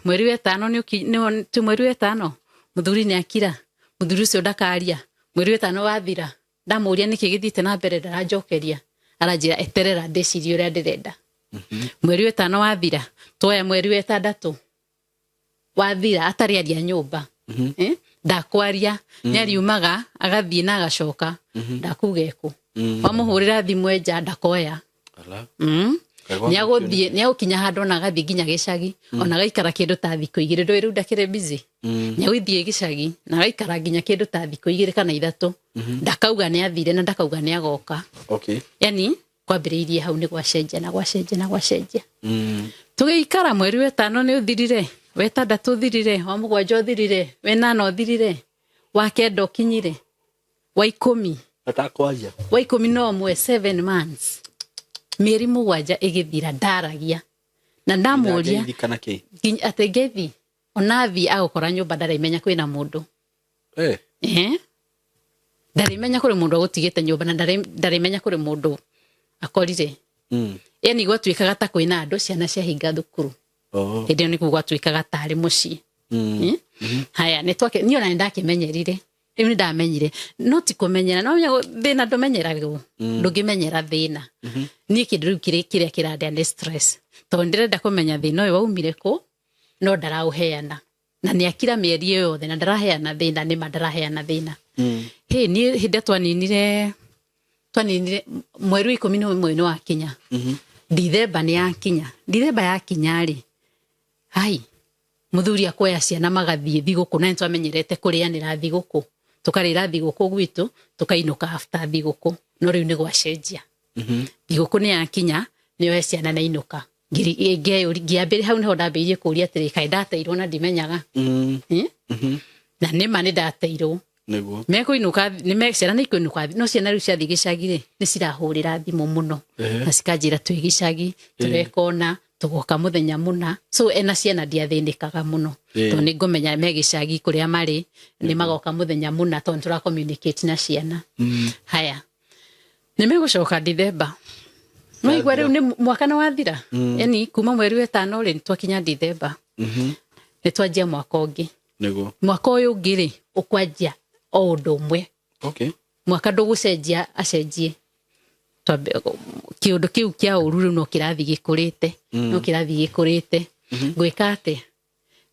mweri wa 5 ni mweri wa 5 muthuri ni akira muthuri cio ndakaria mweri wa 5 wathira ndamuria niki githite na mbere ndaranjokeria aranjira eterera ndecirie uria ndirenda mweri wa 5 wathira twoya mweri wa 6 wathira atari aria nyumba ndakwaria ni ariumaga agathie na agacoka ndakugeko wamuhurira thimu enja ndakoya ni agukinya handu na agathie nginya gicagi ona gaikara kindu ta thiko igiri ndo riu ndakire busy ni aguthie gicagi na gaikara nginya kindu ta thiko igiri kana 3 ndakauga ni athire na ndakauga ni agoka yani kwambiriirie hau ni gwacenjia tugiikara mweri wa 5 ni uthirire we 6 uthirire wa 7 uthirire we 8 uthirire wa 9 ukinyire wa 10 atakwaja wa 10 no mwe 7 months mieri 7 igithira ndaragia na ndamuria ategethi onathi agukora nyumba ndarimenya kwina mundu ndarimenya kuri mundu agutigite nyumba na ndarimenya kuri mundu akorire yani gwatuikaga ta kwina andu ciana cia hinga thukuru ndio ni gwatuikaga tari mucii haya ni twake ni ona ndakimenyerire riu ni ndamenyire no ti kumenyera no thina ndumenyeragwo ndugimenyera thina ni kindu riu kiria kiradia ni stress to ndirenda kumenya thina uyu waumire ku no ndarauheana na ni akira mieri yothe na ndaraheana thina ni mandaraheana thina ni hinde twaninire mweri 11 wa kinya Dithemba ni yakinya Dithemba yakinya ri hai muthuri akoya ciana magathie thiguku na ntwamenyerete kurianira thiguku tukarira thiguku gwitu tukainuka after thiguku no riu ni gwacenjia thiguku ni yakinya ni ciana na inuka ngiambire hau niho ndambirie kuria atiri kai ndateirwo na ndimenyaga na nima ni ndateirwo niguo mekuinuka ni meciana ni kuinuka no ciana riu ciathi gicagire ni cirahurira thimu muno na cikanjira twi gicagi turekona tugoka muthenya muna so ena ciana ndiathinikaga muno to ni ngumenya me gicagi kuria mari ni magoka muthenya muna to ntura communicate na ciana haya ni megucoka Dithemba no igwa riu ni mwaka na wathira yani kuma mweri wa 5 ri twakinya Dithemba ni twanjia mwaka ungi niguo mwaka uyu ngiri ukwanjia o undu umwe mwaka ndugucenjia acenjie kiundu kiu kia ururu no kirathi gikurite gwika ate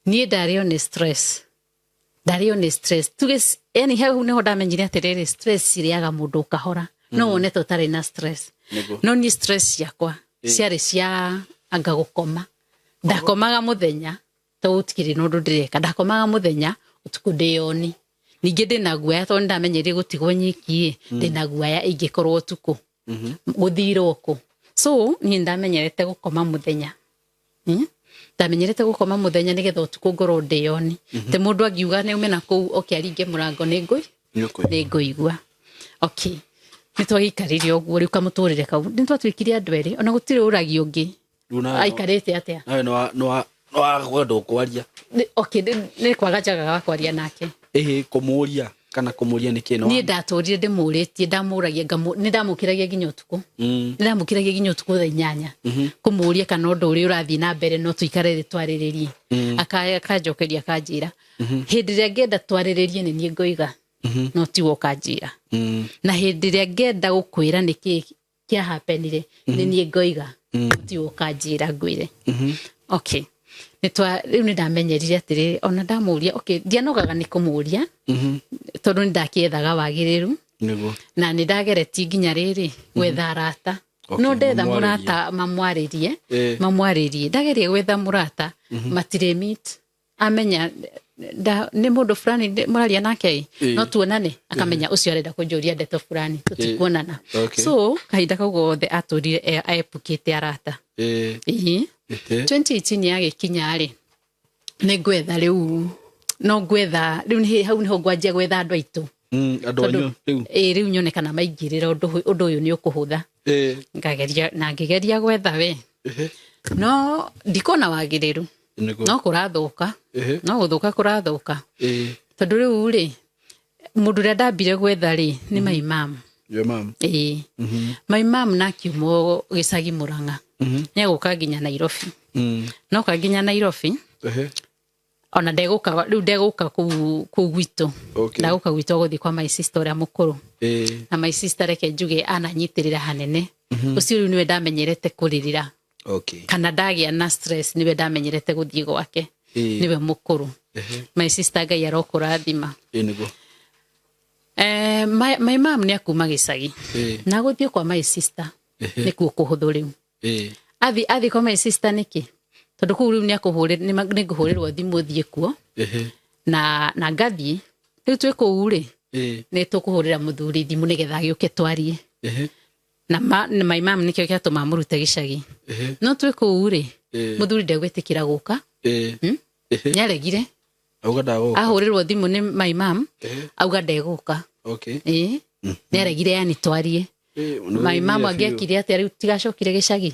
ni ndario ni stress tuges yani hau neho ndamenyire atiriri stress iriaga mundu ukahora no one totari na stress no ni stress yakwa ciari cia anga gukoma ndakomaga muthenya to utikiri no ndireka ndakomaga muthenya utuku ndioni ningi ndina guaya to ndamenyire gutigwo nyiki ndina guaya ingikorwo utuku guthirwo ku so ni ndamenyerete gukoma muthenya ndamenyerete gukoma muthenya nigetha utuku ngoro ndeyoni te mundu angiuga ne umena ku aringe murango nĩ ngũigua okay nitwagikaririe ũguo rĩu kamuturire kau nitwatuĩkire andũ erĩ ona gũtirĩ ũragi ũngĩ aikarĩte atĩa no gwenda kwaria okay nĩ kwaga njagaga kwaria nake kũmũria kana kũmũria nĩ kĩno niĩ ndatũrire ndĩmũrĩtie ndamũragia nĩ ndamũkĩragia nginya ũtukũ thaa 8 kũmũria kana ũndũ ũrĩa ũrathiĩ na mbere no tũikare twarĩrĩrie akanjokeria akanjĩra hĩndĩ ĩrĩa ngenda twarĩrĩrie nĩ niĩ ngoiga no ti wokanjĩra na hĩndĩ ĩrĩa ngenda gũkwĩra nĩkĩ kĩa happenire nĩ niĩ ngoiga ti wokanjĩra ngwĩre okay rĩu nĩ ndamenyerire atĩrĩ ona ndamũria okay ndianogaga nĩ kũmũria tondũ nĩ ndakĩethaga wagĩrĩru na nĩ ndageretie nginya rĩrĩ gwetha arata no ndetha mũrata mamwarĩrie ndageria gwetha mũrata matirĩ meet amenya nĩ mũndũ fulani mũraria nake no tuonane akamenya ũcio arenda kũnjũria ndeto fulani tũtikuonana so kahinda kau gothe atũrire aepukĩte arata 2018 yagĩkinya rĩ nĩ gwetha rĩu no gwetha rĩu hau nĩho ngwanjia gwetha andũ aitũ rĩu nyone kana maingĩrĩra ũndũ ũyũ nĩ ũkũhũtha ngĩgeria gwetha we no ndikona wagĩrĩru no kũrathũka no gũthũka kũrathũka tondũ rĩu rĩ mũndũ ũrĩa ndambire gwetha rĩ nĩ my mom nakiuma gĩcagi Mũrang'a nĩagũka nginya Nairobi noka nginya Nairobi ona ndegũka kũu gwitũ ndagũka gwitũ gũthiĩ kwa my sister ũrĩa mũkũrũ na my sister reke njuge ananyitĩrĩra hanene ũcio rĩu nĩwe ndamenyerete kũrĩrĩra kana ndagĩa na stress niwe ndamenyerete gũthiĩ gwake niwe mũkũrũ my sister Ngai arokũrathima my mom nĩ akuma gĩcagi na gũthiĩ kwa my sister nĩkuo kũhũthũ rĩu athi kwa my sister nĩkĩ tondũ kũu rĩu nĩ ngũhũrĩrwo thimũ thiĩ kuo na ngathiĩ rĩu twĩ kũu rĩ nĩ tũkũhũrĩra mũthuri thimũ nĩgetha gĩũke twarie na my mom nĩkĩo gĩatũma mũrute gĩcagi no twĩ kũu rĩ mũthuri ndegwĩtĩkĩra gũka nĩaregire ahũrĩrwo thimũ nĩ my mom auga ndegũka nĩaregire yani twarie my mom angĩakire atĩa rĩu tigacokire gĩcagi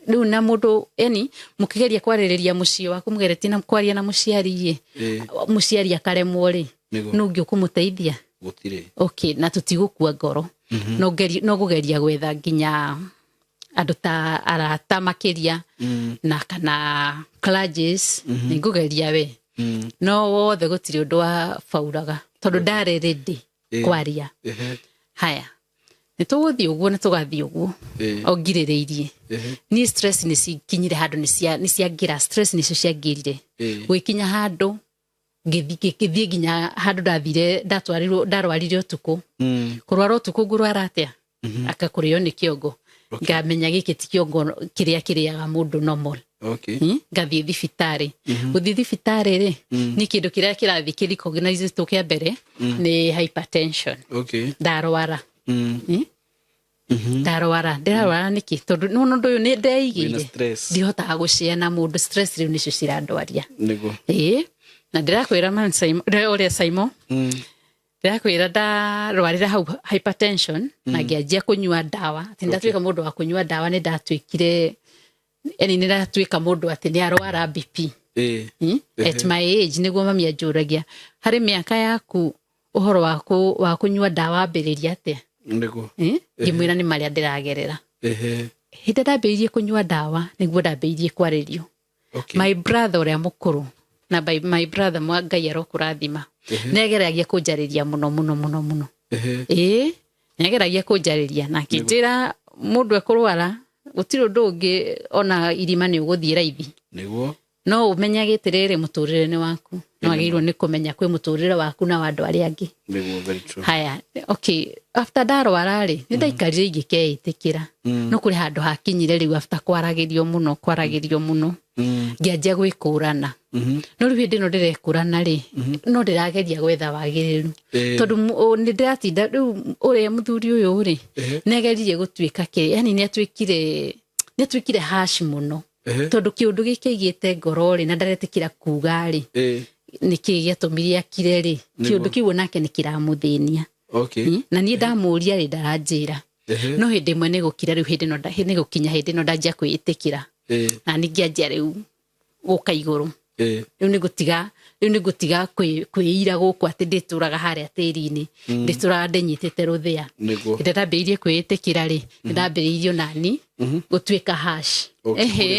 rĩu na mũndũ yani mũkĩgeria kwarĩrĩria mũciĩ waku mũgeretie na kwaria na mũciari akaremwo rĩ no ũngĩkũmũteithia okay na tũtigũkua ngoro no gũgeria gwetha nginya andũ ta arata makĩria na kana clergies nĩ ngũgeria we no wothe gũtirĩ ũndũ wa fauraga tondũ ndarĩ ready kwaria haya nĩ tũgũthiĩ ũguo na tũgathiĩ ũguo ongirĩrĩirie ni stress nĩ cikinyire handũ nĩ ciangĩra stress nĩcio ciangĩrire gwĩkinya handũ ngĩthiĩ nginya handũ ndarwarire ũtukũ kũrwara ũtukũ ngũrwara atĩa akakũrĩo nĩ kĩongo ngamenya gĩkĩ ti kĩongo kĩrĩa kĩrĩaga mũndũ normal ngathiĩ thibitarĩ gũthiĩ thibitarĩ rĩ nĩ kĩndũ kĩrĩa kĩrathiĩ kĩrecognized kĩa mbere nĩ hypertension ndarwara ndarwara nĩkĩ tondũ ũndũ ũyũ nĩ ndeigĩire ndihotaga gũcea na mũndũ stress rĩu nĩcio cirandwaria na ndĩrakwĩra ũrĩa Simon ndĩrakwĩra ndarwarĩra hau hypertension na ngĩanjia kũnyua ndawa atĩ ndatuĩka mũndũ wa kũnyua ndawa nĩ ndatuĩkire yani nĩ ndatuĩka mũndũ atĩ nĩ arwara BP at my age nĩguo mami anjũragia harĩ mĩaka yaku ũhoro wa kũnyua ndawa ambĩrĩria atĩa ngĩmwĩra nĩ marĩa ndĩragerera hĩndĩ ndambĩrĩirie kũnyua ndawa nĩguo ndambĩrĩirie kwarĩrio my brother ũrĩa mũkũrũ na my brother Ngai arokũrathima nĩageragia kũnjarĩria mũno nĩageragia kũnjarĩria na akĩnjĩra mũndũ ekũrwara gũtirĩ ũndũ ũngĩ ona irima nĩ ũgũthiĩ raithi no ũmenyagĩte rĩrĩ mũtũrĩre-inĩ waku no agĩrĩirwo nĩ kũmenya kwĩ mũtũrĩre waku na wa andũ arĩa angĩ haya okay after ndarwara rĩ nĩ ndaikarire ingĩkeĩtĩkĩra no kũrĩ handũ hakinyire rĩu after kwaragĩrio mũno ngĩanjia gwĩkũrana no rĩu hĩndĩ ĩno ndĩrekũrana rĩ no ndĩrageria gwetha wagĩrĩru tondũ nĩ ndĩratinda rĩu ũrĩa mũthuri ũyũ rĩ nĩageririe gũtuĩka yani nĩ atuĩkire harsh mũno tondu kiundu gikigite ngoro ri na ndaretikira kuga ri niki giatumire akire ri kiundu kiu nake nikiramuthinia na ni ndamuria ri ndaranjira no hindi mwe nigukira riu hindi no nigukinya hindi no ndanjia kwitikira na ningianjia riu guka iguru riu nigutiga kwiira guku ati ndituraga haria tiri-ini ndituraga ndenyitite ruthia ndambiririe kwitikira ri ndambiririo nani gutuika hash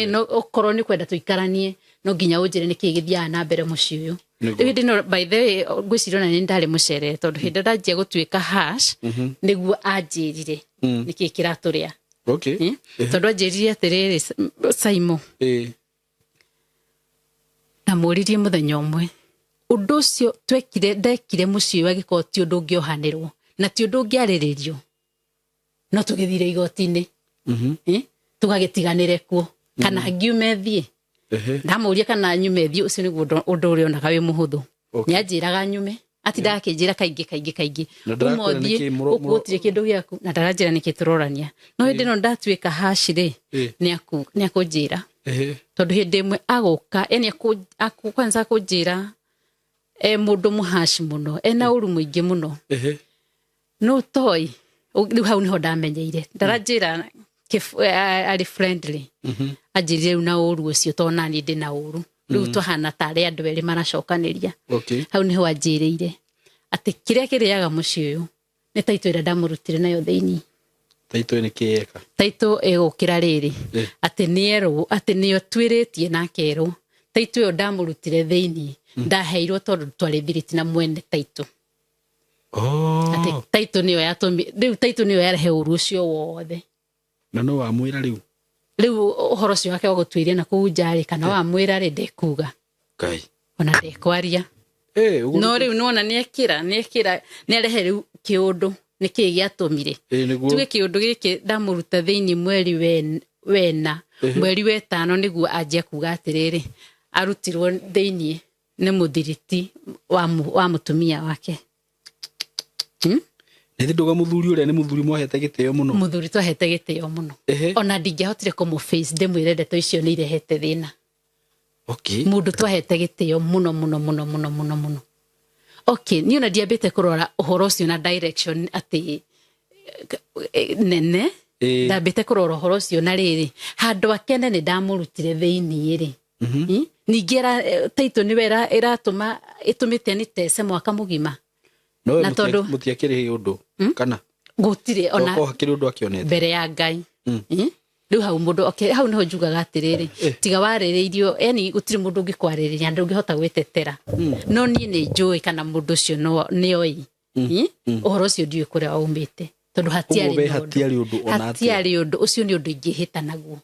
no okorwo ni kwenda tuikaranie no nginya unjire niki githiaga na mbere muci uyu hindi no by the way ngwicirio na ni ndari mucere tondu hindi ndanjia gutuika hash niguo anjirire niki kiraturia tondu anjirire atiriri Saimo na muririe muthenya umwe undu ucio ndekire muci wagiko ti undu ngiohanirwo na ti undu ngiariririo no tugithire igoti-ini tugagitiganire kuo kana ngiume thie ndamuria kana nyume thie ucio niguo undu uria onaga wi muhuthu ni anjiraga nyume ati ndakinjira kaingi umothie ukutire kindu giaku na ndaranjira nikiturorania no hindi no ndatuika hashire ni akunjira tondu hindi imwe aguka yani kwanza kunjira mundu muhashi muno ena uru muingi muno no toy riu hau niho ndamenyeire ndaranjira ari friendly anjirire na uru ucio to nani ndi na uru riu twahana tari andu eri maracokaniria hau niho anjirire ati kiria kiriaga muci uyu ni taito ira ndamurutire nayo thiini taito ni kieka taito egukira riri ati niero ati niyo twiritie na kero taito yo ndamurutire thiini ndaheirwo tondu twari thiriti na mwene taito ati taito niyo yatumi riu taito niyo yarehe uru ucio wothe na no wamwira riu uhoro cio wake wagutwiria na kuu njari kana wamwira ri ndekuga kai ona ndekwaria no riu nona niekira nierehe riu kiundu niki giatumire tuge kiundu giki ndamuruta thiini mweri wena mweri wetano niguo anjia kuga atiriri arutirwo thiini ni muthiriti wa mutumia wake nithi nduga muthuri uria ni muthuri mohete gitio muno muthuri twahete gitio muno ona ndingehotire kumuface ndimwire ndeto icio ni irehete thina mundu twahete gitio muno ni ona ndiambite kurora uhoro ucio na direction ati nene ndambite kurora uhoro ucio na riri handu akene ni ndamurutire thiini ri ningira taito ni wera iratuma itumite ni tese mwaka mugima no na tondu mutiakiri undu kana gutire ona ko hakiri undu akionete mbere ya Ngai riu hau mundu hau niho njugaga atiriri tiga waririirio yani gutire mundu ungikwariria ndungihota gwitetera no nie ni njui kana mundu ucio no nioi uhoro ucio ndiu kuria aumite tondu hatiari undu ucio ni undu ingihita naguo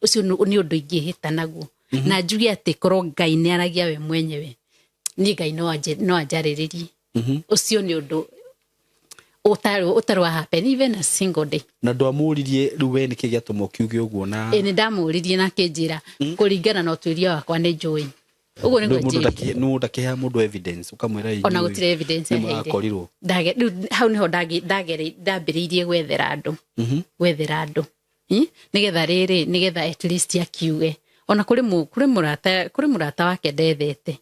ucio ni undu ingihita naguo na njugi ati korwo Ngai ni aragia we mwenyewe ni Ngai no anjariririe ucio ni undu utarwa happen even a single day na ndwamuririe riu we niki giatuma kiuge uguo na ni ndamuririe na kinjira kuringana na utwiria wakwa ni njui uguo ni ngwajiri no ndakiha mundu evidence ukamwira ona gutire evidence akorirwo hau niho ndambiriirie gwethera andu nigetha riri nigetha at least akiuge ona kuri murata wake ndethete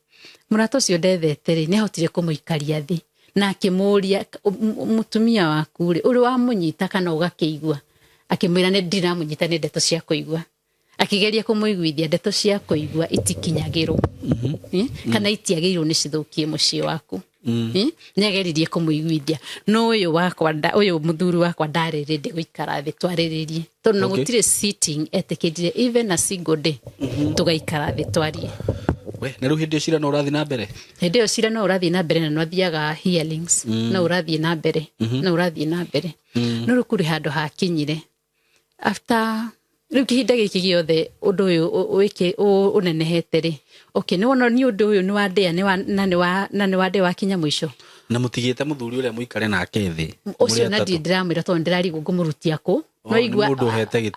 murata ucio ndethete ri nihotire kumuikaria thi na akimuria mutumia waku ri uri wamunyita kana ugakiigua akimwira ni ndiramunyita ni ndeto cia kuigua akigeria kumuiguithia ndeto cia kuigua itikinyagirwo kana itiagirwo ni cithukie mucii waku nyageririe kumuiguithia no uyu muthuri wakwa ndariri ndi guikara thi twariririe tondu no gutire sitting etikirire even a single day tugaikara thi twarie we na riu hindi cira no urathi na mbere hindi cira no urathi na mbere na no thiaga hearings no urathi na mbere no rukuri handu hakinyire after riu kihinda giki giothe undu uyu wiki unenehete ri ni wona ni undu uyu ni wandia ni wande wakinya mwisho na mutigite muthuri uria muikare nake thi ucio na ndiramwira tondu ndirarigo ngumurutia ku no igua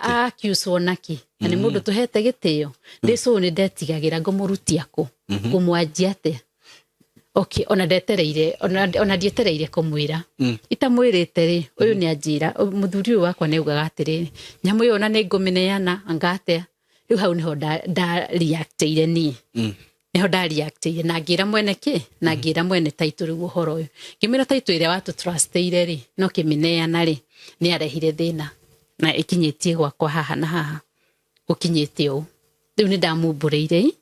akiuswo naki na ni mundu tuhete gitio ndiso ni ndetigagira ngumurutia ku kumwanjia ate ona ndetereire ona ndietereire kumwira itamwirite ri uyu ni anjira muthuri uyu wakwa ni ugaga atiriri nyamu yo ona ni ngumineana anga atia riu hau niho da reactire ni niho da reactire na ngira mwene na ngira mwene Taito riu uhoro uyu ngimira Taito iria watu trusteire ri no kimineana ri ni arehire thina na ikinyitie gwakwa haha na haha ukinyite u riu ni ndamumbureire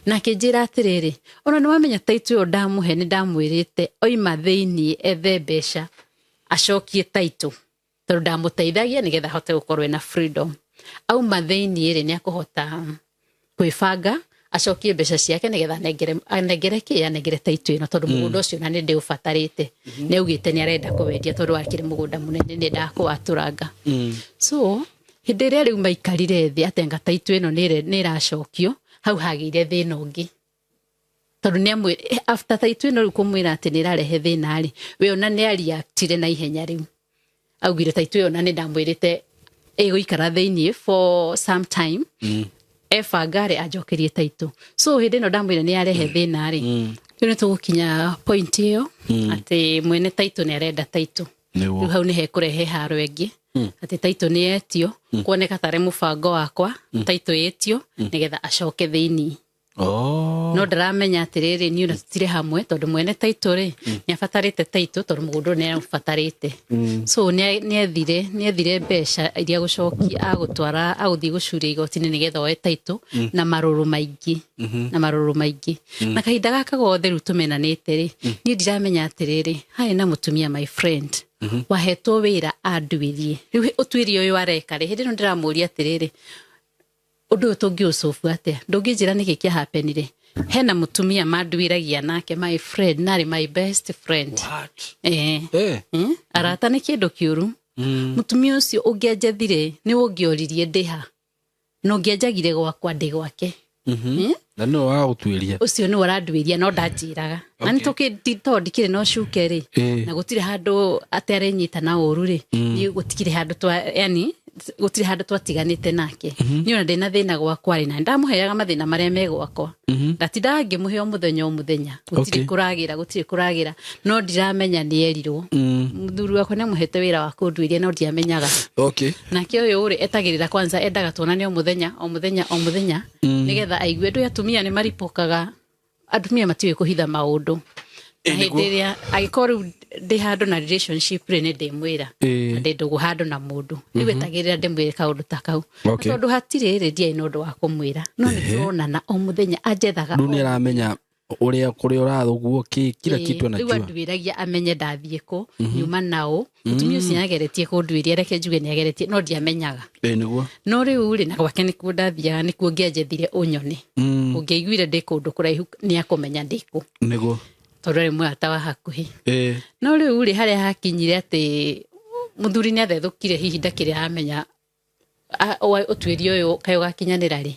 na kinjira atiriri ona niwamenya Taito uyu ndamuhe ni ndamwirite oima thiini ethe mbeca acokie Taito tondu ndamuteithagia nigetha hote gukorwo na freedom auma thiini ri ni akuhota kwibanga acokie mbeca ciake nigetha anengere Taito ino tondu mugunda ucio na ni ndiubatarite ni augite ni arenda kuwendia tondu wakire mugunda munene ni ndakuwaturanga so hindi iria riu maikarire thi atenga Taito ino ni iracokio hau hagire thina ungi tondu ni amwe after Taito ino riu kumwira ati ni irarehe thina ri we ona ni reactire na ihenya riu augire Taito ino na ni ndamwirite guikara thiini for some time efangare ajokerie Taito so hindi ino ndamwira ni arehe thina ri ni tugukinya point iyo ati mwene Taito ni arenda Taito riu hau ni hekurehe haro ingi ati Taito ni etio kuoneka tare mubango wakwa Taito etio nigetha acoke thiini no ndaramenya atiriri ni una tutire hamwe tondu mwene Taito ri ni abatarite Taito tondu mugunda ni abatarite so ni ethire mbeca iria gucokia agutwara aguthii gucuria igoti-ini nigetha oe Taito na maruru maingi na kahinda gaka gothe riu tumenanite ri ni ndiramenya atiriri hai na mutumia my friend wahetwo wira anduirie riu utwirie uyu areka ri hindi no ndiramuria atiriri undu utungi ucofu atia ndunginjira niki kia happenire hena mutumia manduiragia nake my friend nari my best friend arata ni kindu kiuru mutumia ucio ungianjathire ni ungioririe ndiha no ngianjagire gwakwa ndi gwake na no wa gutwiria ucio ni waranduiria no ndanjiraga na ni tukitondikire no cuke ri na gutire handu atere nyita na uru ri ni gutikire handu twa yani gutire handu twatiganite nake ni ona ndina thina gwakwa ri na ndamuheaga mathina maria me gwakwa ndatinda ngimuhe muthenya gutire kuragira no ndiramenya ni erirwo muthuri wakwa ni muhete wira wa kunduiria no ndiamenyaga nake uyu uri etagirira kwanza endaga tuonane o muthenya nigetha aigue ndu atumia ni maripokaga atumia matiwe kuhitha maundu na hindi iria agikoro ndi handu na relationship ri ni ndimwira ndi ndugu handu na mundu riu etagirira ndimwire kaundu ta kau tondu hatire ri ndia ino ndu wa kumwira no ni tuonana o muthenya ajethaga ndu ni aramenya uria kuria urathuguo kila kitu anajua riu anduiragia amenye ndathie ku nyuma nao mutumia ucio nageretie kunduiria reke njuge ni ageretie no ndiamenyaga niguo no riu ri na gwake ni kundathiaga ni kuo ngianjethire unyone ungiiguire ndi kundu kuraihu ni akumenya ndiku niguo tondu rimwe atawa hakuhi no riu ri haria hakinyire ati muthuri ni athethukire hihi ndakire amenya utwirio uyu kayo gakinyanira ri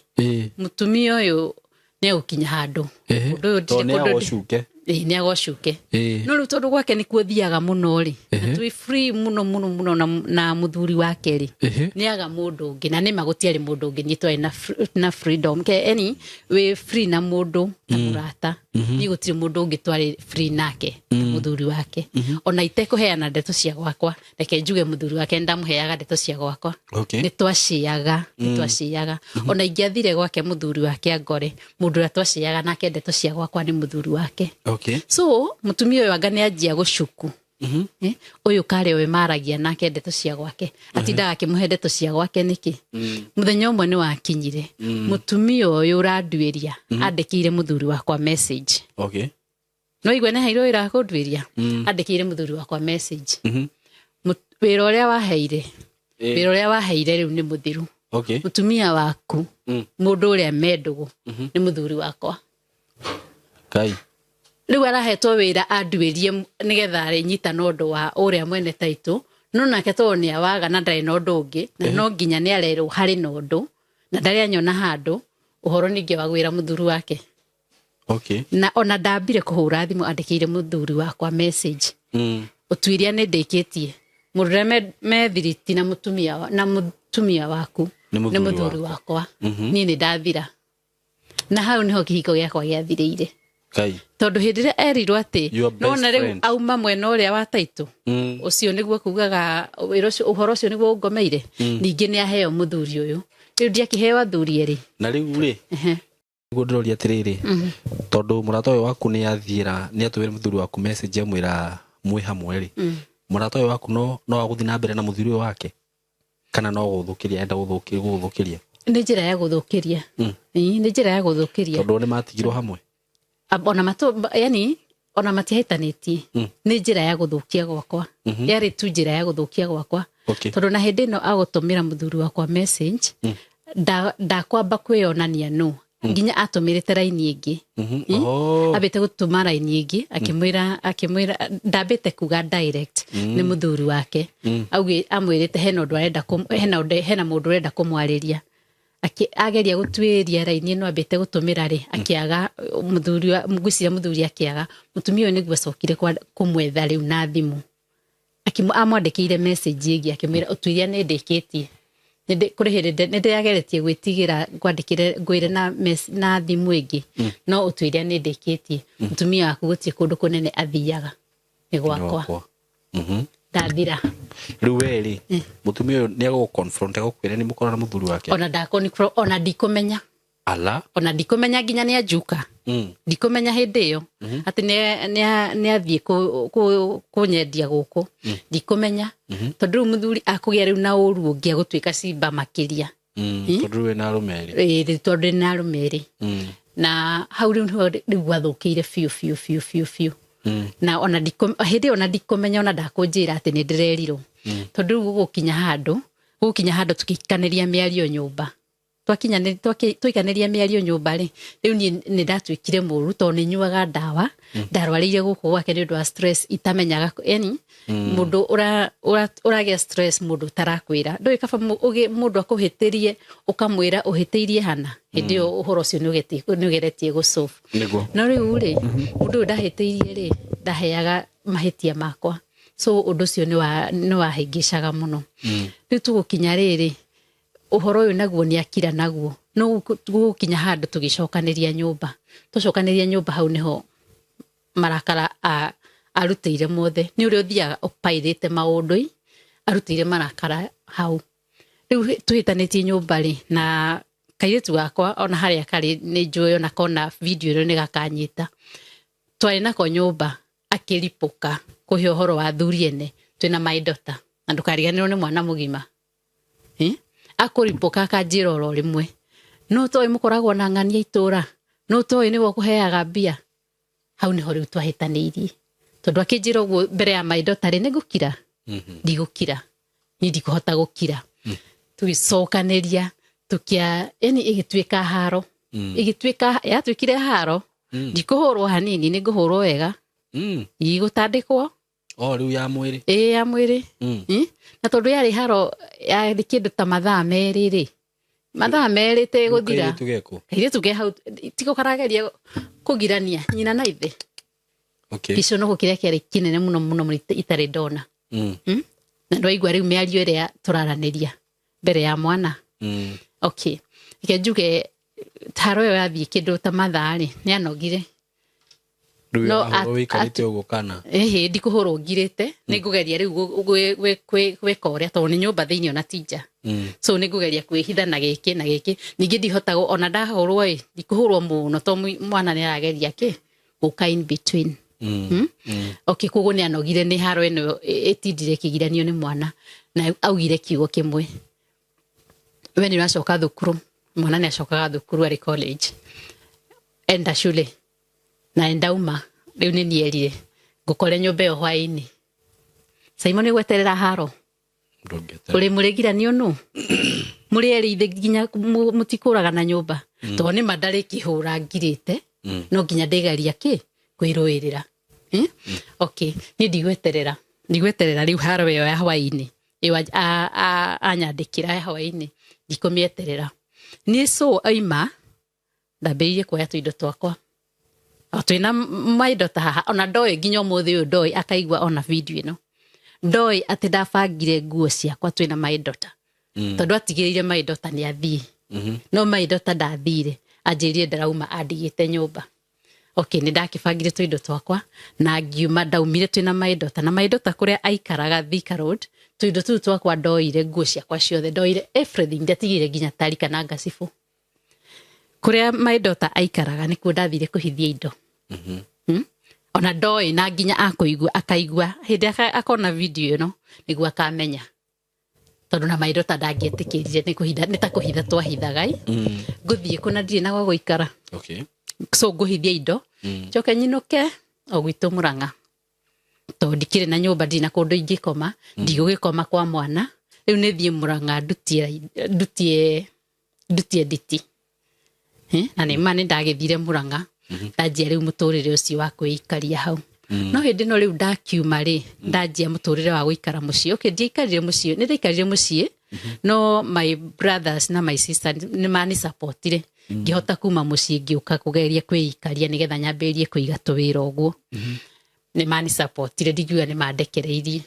mutumia uyu ni ukinya handu undu uyu ni agocuke ni agocuke no riu tondu gwake ni kuothiaga muno ri twi free muno na muthuri wake ri ni aga mundu ungi na ni magutiari mundu ungi ni twai na freedom ke any we free na mundu na murata ni gutire mundu ungi twari free nake muthuri wake ona itekuheana ndeto cia gwakwa reke njuge muthuri wake ndamuheaga ndeto cia gwakwa ni twaciaga ona ingiathire gwake muthuri wake angore mundu ria twaciaga nake ndeto cia gwakwa ni muthuri wake so mutumia uyu anga ni anjia gucuku uyu kare we maragia nake ndeto cia gwake atindaga akimuhe ndeto cia gwake niki muthenya umwe ni wakinyire mutumia uyu uranduiria andikire muthuri wakwa message no igwe na hairo ira kunduiria andikire muthuri wakwa message wira uria waheire riu ni muthiru mutumia waku mundu uria mendugu ni muthuri wakwa kai riu arahetwo wira anduirie nigetha ri nyita nondu wa uria mwene Taito no nake to ni awaga na ndari nondu ungi na no nginya ni arerwo hari nondu na ndari anyona handu uhoro ningi wa gwira muthuri wake na ona ndambire kuhura thimu andikire muthuri wakwa message utwiria ni ndikitie murure methiriti na mutumia waku ni muthuri wakwa ni ndathira na hau niho kihiko giakwa giathirire kai tondu hindire erirwo ati nona riu auma mwena uria wa Taito ucio niguo kugaga uhoro ucio niguo ungomeire ningi ni aheo muthuri uyu riu ndiakihewa thuri ri na riu ri niguo ndiroria atiriri tondu murata uyu waku ni athiira ni atumire muthuri waku message amwira mwi hamwe ri murata uyu waku no aguthi na mbere na muthuri uyu wake kana no guthukiria enda guthukiria ni njira ya guthukiria ni njira ya guthukiria tondu ni matigirwo hamwe ona yani ona matihitanitie ni njira ya guthukia gwakwa yari tu njira ya guthukia gwakwa tondu na hindi no agutumira muthuri wakwa message ndakwamba kwionania no nginya atumirite raini ingi abete gutuma raini ingi akimwira ndabete kuga direct ni muthuri wake auge amwirite hena mundu arenda kumwariria ageria gutwiria raini no abete gutumira ri akiaga muthuri akiaga mutumia uyu niguo acokire kumwetha riu na thimu amwandikire message ingi akimwira utwiria ni ndikitie ninde yageretie gwitigira kwandikire ngwire na thimu ingi no utwiria ni ndikitie mutumia waku gutie kundu kunene athiaga ni gwakwa ndathira riu weri mutumia uyu ni ago confront agokwira ni mukorana muthuri wake ona ndikumenya ona ndikumenya nginya ni ajuka ndikumenya hindi iyo ati ni athie kunyendia guku ndikumenya tondu muthuri akugia riu na uru ungi agutwika cimba makiria tondu we na rumeri tondu na rumeri na hau riu athukiire fiu na ona ndikumenya ona ndakunjira ati ni ndirerirwo tondu gukinya handu tukikaniria miario nyumba twikaniria miario nyumba ri riu ni ndatwikire muru tondu ni nyuaga ndawa ndarwarire guku gwake ni undu wa stress itamenyaga yani mundu uragia stress mundu tarakwira ndoi kaba mundu akuhitirie ukamwira uhitiirie hana hindi uhoro ucio ni ugeretie gusolve no riu ri mundu ndahitiirie ri ndaheaga mahitia makwa so undu ucio ni wahingicaga muno riu tugukinya riri uhoro uyu naguo ni akira naguo no gukinya handu tugicokaniria nyumba hau niho marakara arutire mothe ni uri uthiaga upairite maundu arutire marakara hau riu tuhitanitie nyumba ri na kairetu gakwa ona haria kari ni njui ona kona video ino ni gakanyita twari nako nyumba akiripuka kuhe uhoro wa thuri ene twina maidota na ndukariganirwo ni mwana mugima akuripuka akanjira oro rimwe no toi mukoragwo na ng'ania itura no toi niwo kuheaga mbia hau niho riu twahitaniirie tondu akinjira uguo mbere ya maidota ri nigukira ndigukira ni ndikuhota gukira tugicokaniria tukia yani igitwika haro yatwikire haro ndikuhurwo hanini niguhurwo wega igutandikwo riu ya mwiri ya mwiri na tondu yari haro ya kindu ta mathaa meri te guthira kairetu ge hau tiko karageria kugirania nyina na ithe kicio no gukire kiari kinene muno itari ndona na ndoigwa riu miario iria turaraniria mbere ya mwana ike njuge taro yo yathie kindu ta mathaa ri ni anogire no wikarite uguo kana ndikuhurwo ngirite ningugeria riu gwika uria tondu ni nyumba thiini ona tija so ningugeria kwihitha na giki ningi ndihota ona ndahurwo ndikuhurwo muno to mwana ni arageria guka in between koguo ni anogire ni haro ino itindire kigiranio ni mwana na augire kiugo kimwe we ni wacoka thukuru mwana ni acokaga thukuru ari college enda shule na endauma riu ni nierire ngukore nyumba yo hwaini Simon gweterera haro uri muregiranio nu muri eriithe ginya mutikuraga na nyumba to ni mandari kihura ngirite no ginya ndegaria kwiruirira ni ndigweterera riu haro yo ya hwaini anyandikira ya hwaini ndikumieterera ni so aima ndambeirie kuoya tuindo twakwa twina maidota haha ona ndoi nginya umuthi uyu ndoi akaigua ona video ino ndoi ati ndabangire nguo ciakwa twina maidota tondu atigirire maidota ni athii no maidota ndathire anjirire ndarauma andigite nyumba ni ndakibangire twindo twakwa na ngiuma ndaumire twina maidota na maidota kuria aikaraga Thika Road tuindo tu twakwa ndoire nguo ciakwa ciothe ndoire everything ndatigire nginya tari kana ngacibu kuria my daughter aikaraga nikuo ndathire kuhithia indo ona ndoi na nginya akaigua hindi akona video no niguo akamenya tondu na my daughter ndangietikirire ni ta kuhitha twahithaga nguthie kuna ndire na gwa guikara so nguhithia indo njoke nyinuke o gwitu Murang'a to ndikire na nyumba ndina kundu ingikoma ndigugikoma kwa mwana riu nithie Murang'a ndutie nditi na ni mane ndagithire Murang'a ndanjia riu muturire ucio wa kwikaria hau no hindi no riu ndakiuma ri ndanjia muturire wa guikara mucii ndiikarire mucii ni ndaikarire mucii no my brothers na my sister ni mani supportire ngihota kuma mucii ngiuka kugeria kwikaria nigetha nyambirie kuiga tuwira uguo ni mani supportire ndigiuga ni mandekereirie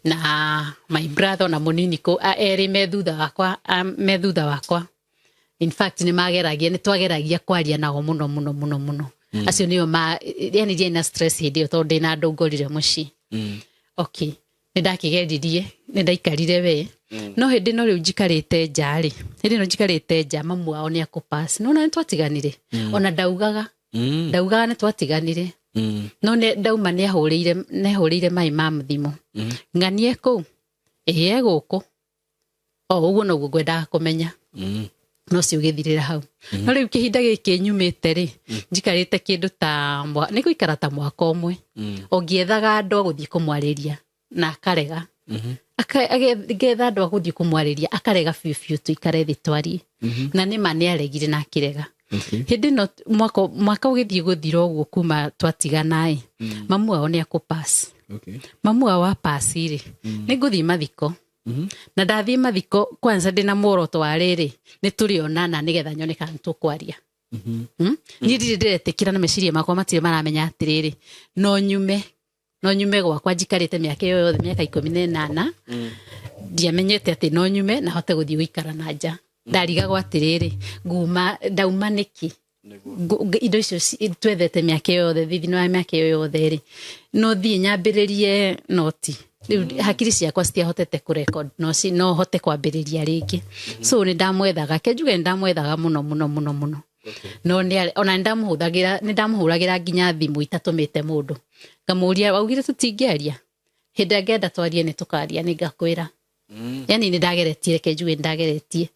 na my brother na munini ko eri methutha wakwa in fact ni twageragia kwaria nao muno acio nio yani je na stress hindi to ndi na ndongorire mucii okay ni ndakigeririe ni ndaikarire we no hindi no riu njikarite njari hindi no njikarite nja mamu wao ni akupass no na twatiganire ona ndaugaga ni twatiganire no ne ndauma ni ahurire mai mam thimu nganie ku guku o uguo no gwenda kumenya no cio githirira hau no riu kihinda giki nyumite ri njikarite kindu ta ni guikara ta mwaka umwe ongiethaga ndo guthie kumwariria na akarega agetha ndo guthie kumwariria akarega fiu tuikare thi twari na ni mane aregire na kirega hindi no mwaka ugithie guthira uguo kuma twatigana mamu wao ni akupass mamu wao apasire ni nguthie mathiko na ndathie mathiko kwanza ndina muoroto wa riri ni turionana nigetha nyone kana tukwaria ni ndiretekira na meciria makwa matire maramenya atiriri no nyume gwakwa njikarite miaka iyo yothe miaka 18 ndiamenyete ati no nyume na hote guthie guikara na nja ndarigagwo atiriri ndauma niki indo icio twethete miaka iyo yothe thithi no miaka iyo yothe ri no thie nyambiririe noti hakiri ciakwa citiahotete kurecord no hote kwambiriria ringi so ni ndamwethaga kenjuge ndamwethaga muno no ona ndamuhuragira nginya thimu itatumite mundu ngamuria augire tutingiaria hindi ngenda twarie ni tukaria ni ngakwira yani ni ndageretie kenjuge ndageretie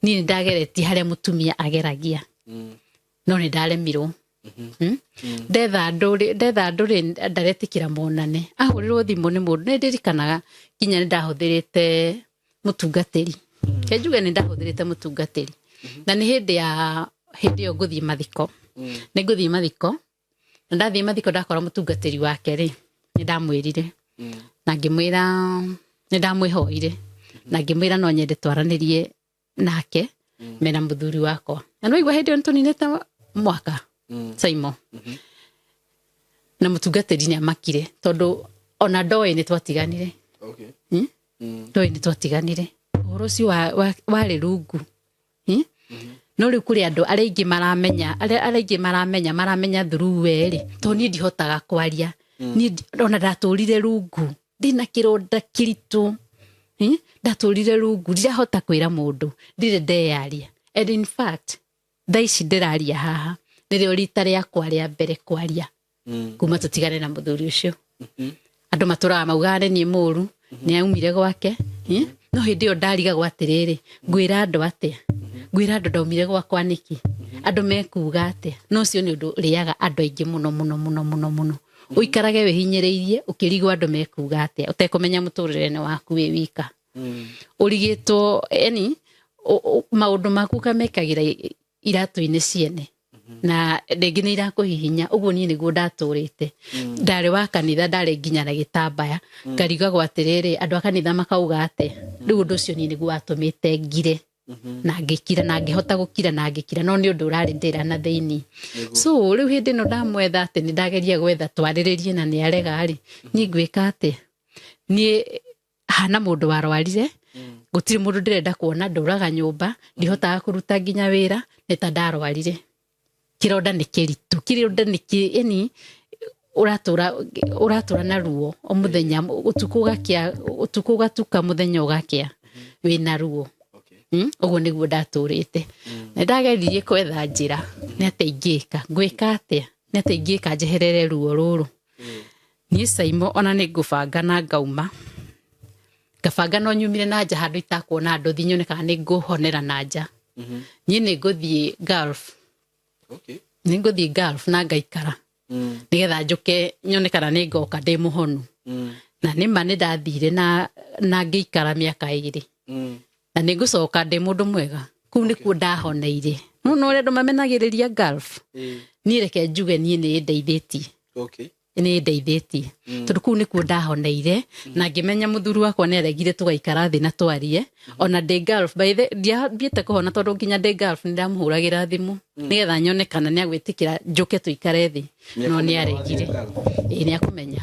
ni ndageretie haria mutumia ageragia no ni ndaremirwo ndetha nduri ndaretikira monane ahurirwo thimu ni mundu ni ndirikanaga kinya ni ndahuthirite mutungatiri kenjuge ni ndahuthirite mutungatiri na ni hindi yo nguthie mathiko ni nguthie mathiko na ndathie mathiko ndakora mutungatiri wake ri ni ndamwirire na ngimwira ni ndamwihoire na ngimwira no nyende twaranirie nake mena muthuri wakwa na no igwa hindi yo ntuninete mwaka saimo na mutungatiri ni amakire tondu ona ndoi ni twatiganire ndoi ni twatiganire uhoro cio wari rungu no riu kuri andu aringi maramenya through weri to ni ndihotaga kwaria ni ona ndaturire rungu ndina kironda kiritu ndaturire rungu ndirahota kwira mundu ndire ndeyaria and in fact thaici ndiraria haha nirio rita riakwa ria mbere kwaria kuma tutigane na muthuri ucio andu maturaga maugane ni muru ni aumire gwake no hindi yo ndarigagwo atiriri ngwira andu atia ngwira andu ndaumire gwakwa niki andu mekuga atia no cio ni undu riaga andu aingi muno uikarage wihinyiriirie ukirigwo andu mekuga atia utekumenya muturire waku wi wika urigitwo yani maundu maku kamekagira iratu-ini ciene na rĩngĩ nĩ irakũhihinya ũguo niĩ nĩguo ndaturĩte ndarĩ wa kanitha ndarĩ nginya na gĩtambaya ngarigagwo atĩrĩrĩ andũ a kanitha makauga atĩ rĩu ũndũ ũcio niĩ nĩguo watũmĩte ngire na ngĩkira na ngĩhota gũkira na ngĩkira no nĩ ũndũ ũrarĩ ndĩra na thĩinĩ so rĩu hĩndĩ ĩno ndamwetha atĩ nĩ ndageria gwetha twarĩrĩrie na nĩ arega rĩ niĩ ngwĩka atĩ niĩ hana mũndũ warwarire gũtirĩ mũndũ ndĩrenda kuona ndũraga nyũmba ndihotaga kũruta nginya wĩra nĩ ta ndarwarire kironda nĩ kĩritu kironda nĩ yani uratura na ruo o muthenya utuku gatuka muthenya ugakia wina ruo uguo niguo ndaturite na ndageririe kwetha njira ni atia ingika ngwika atia ni atia ingika njeherere ruo ruru ni Saimo ona ni ngubanga na ngauma ngabanga no nyumire na nja handu itakuona andu thinyone kana ni nguhonera na nja ni nguthie Gulf ni nguthie Gulf na ngaikara nigetha njuke nyone kana ni ngoka ndi muhonu na ni ma ni ndathire na ngeikara miaka 2 na ni ngucoka ndi mundu mwega kuu ni ku ndahoneire no ri andu mamenagiriria Gulf ni reke njuge ni ndeithitie ni ndeithitie tondu kuu ni ku ndahoneire na ngimenya muthuru wakwa ni aregire tugaikara thi na twarie ona ndi Gulf by the ndiate kuhona tondu nginya ndi Gulf ni ndamuhuragira thimu nigetha nyone kana ni agwitikira njuke tuikare thi no ni aregire ni akumenya